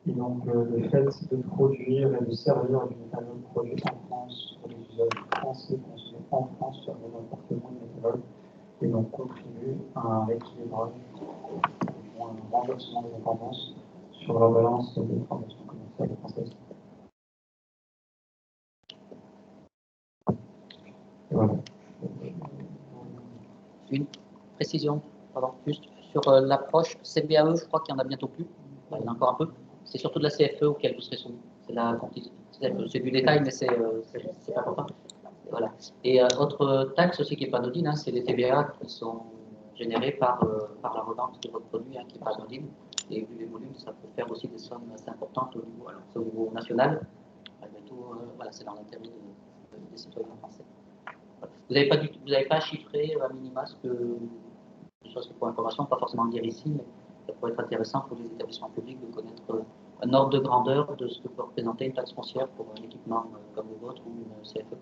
Et donc, le fait de produire et de servir du méthanol produit en France pour les usages français consommés en France permet d'importer moins de méthanol et donc contribue à un rééquilibrage ou un renversement des dépendances sur la balance des transactions commerciales françaises. Et voilà. Une précision, pardon, juste sur l'approche CVAE, je crois qu'il y en a bientôt plus. Enfin, il y en a encore un peu. C'est surtout de la CFE auquel vous serez soumis. C'est du détail, mais c'est pas important. Et voilà. Et autre taxe aussi qui n'est pas anodine, hein, c'est les TVA qui sont générés par la revente de votre produit, hein, qui n'est pas anodine. Et vu les volumes, ça peut faire aussi des sommes assez importantes au niveau national. Malgré tout, voilà, c'est dans l'intérêt des citoyens français. Voilà. Vous n'avez pas chiffré à minima ce que, des choses pour information, pas forcément le dire ici, mais ça pourrait être intéressant pour les établissements publics de connaître un ordre de grandeur de ce que peut représenter une taxe foncière pour un équipement comme le vôtre ou une CFE.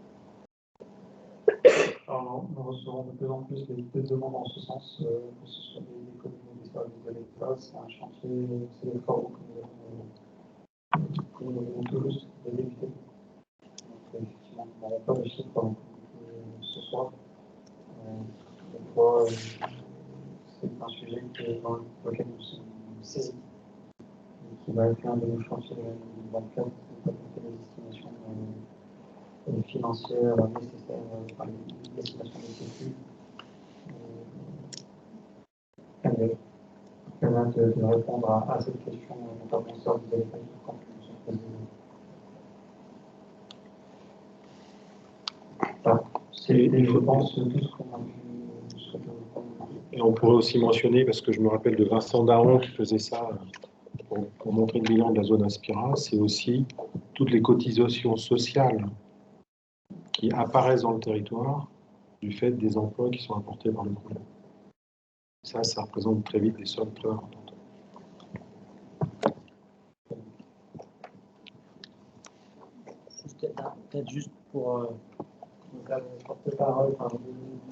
Alors, nous recevons de plus en plus des demandes en ce sens, que ce soit des communes ou des services de l'État. C'est un chantier, c'est des travaux que nous avons tout juste débuté. Donc, effectivement, nous n'avons pas de chiffres à vous communiquer ce soir. Des fois, c'est un sujet dans lequel nous sommes saisis et qui va être l'un de nos chantiers de 2024, c'est de fait les estimations financières nécessaires, par l'estimation des sécu annuelles, permettre de répondre à cette question, notamment sur des éléments de contribution prévue. C'est, je pense, tout ce qu'on a pu souhaiter. Et on pourrait aussi mentionner, parce que je me rappelle de Vincent Daron qui faisait ça pour montrer le bilan de la zone Inspira, c'est aussi toutes les cotisations sociales qui apparaissent dans le territoire du fait des emplois qui sont apportés par le projet. Ça représente très vite des sommes très importantes. Peut-être juste pour le porte-parole,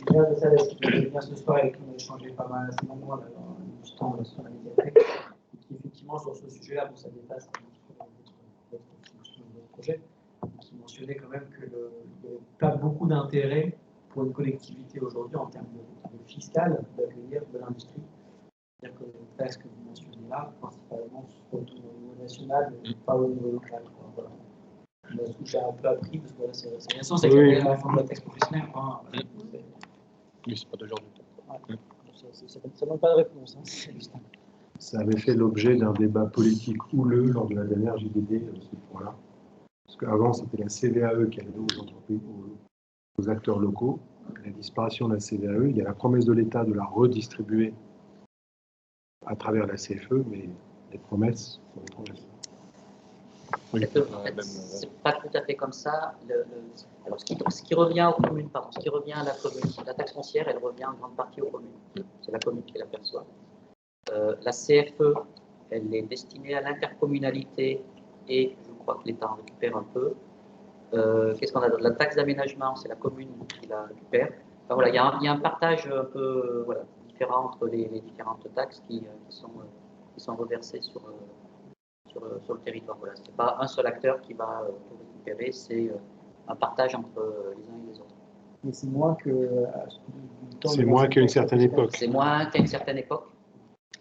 déjà de ça, ce qui est bien ce soir et qui a échangé pas mal à ce moment là, du temps sur la médiathèque, et qui effectivement sur ce sujet-là, bon, ça dépasse un petit peu votre projet, qui mentionnait quand même qu'il n'y avait pas beaucoup d'intérêt pour une collectivité aujourd'hui en termes de fiscal d'accueillir de l'industrie. C'est-à-dire que le taxe que vous mentionnez là, principalement au niveau national, mais pas au niveau local. Voilà. Ce que j'ai un peu appris, parce que voilà, c'est récent, c'est qu'il y a la réforme de la taxe professionnelle. Hein. Oui, c'est pas d'aujourd'hui. Ouais. Ça ne donne pas de réponse. Hein. Ça avait fait l'objet d'un débat politique houleux lors de la dernière JDD, ce point-là. Parce qu'avant, c'était la CVAE qui allait aux entreprises, aux acteurs locaux. La disparition de la CVAE, il y a la promesse de l'État de la redistribuer à travers la CFE, mais les promesses sont des promesses. Oui, c'est pas tout à fait comme ça. Alors, ce qui revient aux communes, ce qui revient à la commune, la taxe foncière, elle revient en grande partie aux communes. C'est la commune qui la perçoit. La CFE, elle est destinée à l'intercommunalité et je crois que l'État en récupère un peu. Qu'est-ce qu'on a d'autre? La taxe d'aménagement, c'est la commune qui la récupère. Enfin, voilà, il y a un partage un peu différent entre les différentes taxes qui sont reversées sur le territoire. Voilà. Ce n'est pas un seul acteur qui va tout récupérer, c'est un partage entre les uns et les autres. Mais c'est moins que. C'est moins qu'à une certaine époque. C'est moins qu'à une certaine époque.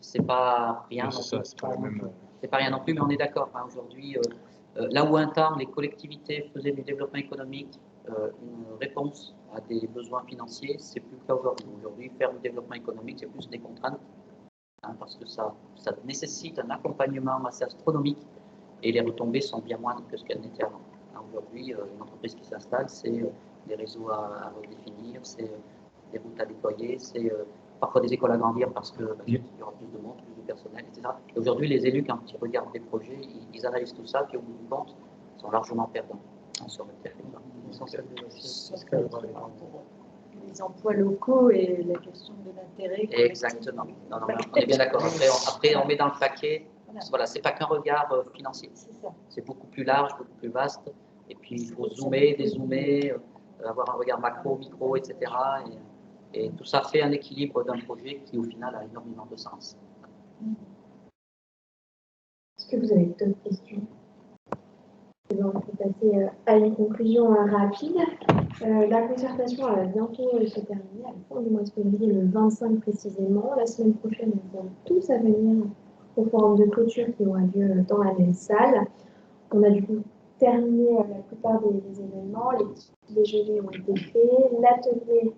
C'est pas rien. Oui, c'est ça, c'est pas la même. C'est pas rien non plus, mais on est d'accord. Hein, aujourd'hui, là où un temps les collectivités faisaient du développement économique une réponse à des besoins financiers, c'est plus le cas aujourd'hui. Aujourd'hui, faire du développement économique, c'est plus des contraintes. Hein, parce que ça nécessite un accompagnement assez astronomique et les retombées sont bien moindres que ce qu'elles n'étaient avant. Hein, aujourd'hui, une entreprise qui s'installe, c'est des réseaux à redéfinir, c'est des routes à déployer, c'est parfois des écoles à grandir parce qu'il y aura plus de monde, plus de personnel, etc. Et aujourd'hui, les élus, quand ils regardent des projets, ils analysent tout ça, puis au bout du compte, ils sont largement perdants sur le territoire. Les emplois locaux et la question de l'intérêt. Exactement. Non, on est bien d'accord. Après, on met dans le paquet. Voilà, c'est pas qu'un regard financier. C'est beaucoup plus large, beaucoup plus vaste. Et puis, il faut zoomer, dézoomer, avoir un regard macro, micro, etc. Et tout ça fait un équilibre d'un projet qui, au final, a énormément de sens. Est-ce que vous avez d'autres questions? On peut passer à une conclusion rapide. La concertation va bientôt se terminer, à la fin du mois de février, le 25 précisément. La semaine prochaine, nous allons tous à venir au forum de clôture qui aura lieu dans la même salle. On a du coup terminé la plupart des événements. Les petits déjeuners ont été faits. L'atelier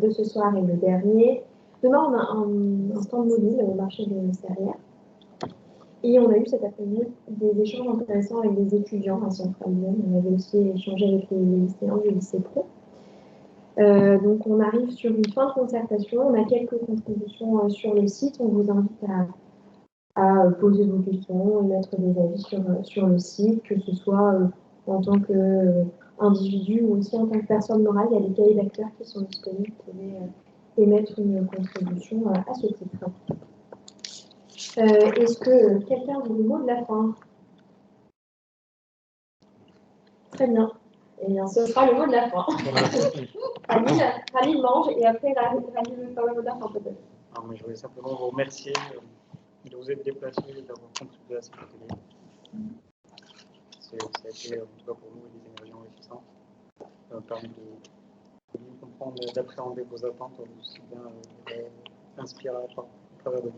de ce soir est le dernier. Demain, on a un stand mobile au marché de Serrières. Et on a eu cet après-midi des échanges intéressants avec des étudiants à Centralienne. On avait aussi échangé avec les lycéens du lycée pro. Donc on arrive sur une fin de concertation. On a quelques contributions sur le site. On vous invite à poser vos questions, mettre des avis sur le site, que ce soit en tant qu'individu ou aussi en tant que personne morale. Il y a des cahiers d'acteurs qui sont disponibles. Vous pouvez émettre une contribution à ce titre. Est-ce que quelqu'un veut le mot de la fin? Très bien. Eh bien, ce sera le mot de la fin. Rally mange et après Rally veut faire le mot de la fin peut-être. Mais je voulais simplement vous remercier de vous être déplacé et d'avoir contribué à cette atelier. Ça a été, en tout cas pour nous, des énergies enrichissantes. Ça m'a permis de mieux comprendre et d'appréhender vos attentes aussi bien inspirées à travers de vous.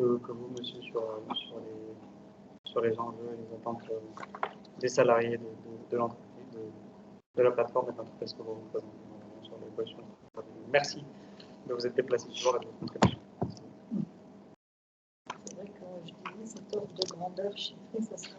que vous, monsieur, sur les enjeux et les attentes des salariés de l'entreprise, de la plateforme et de l'entreprise que vous représentez sur l'évolution. Merci de vous être déplacé ce jour et de votre contribution. C'est vrai que je disais, cette offre de grandeur chiffrée, ça sera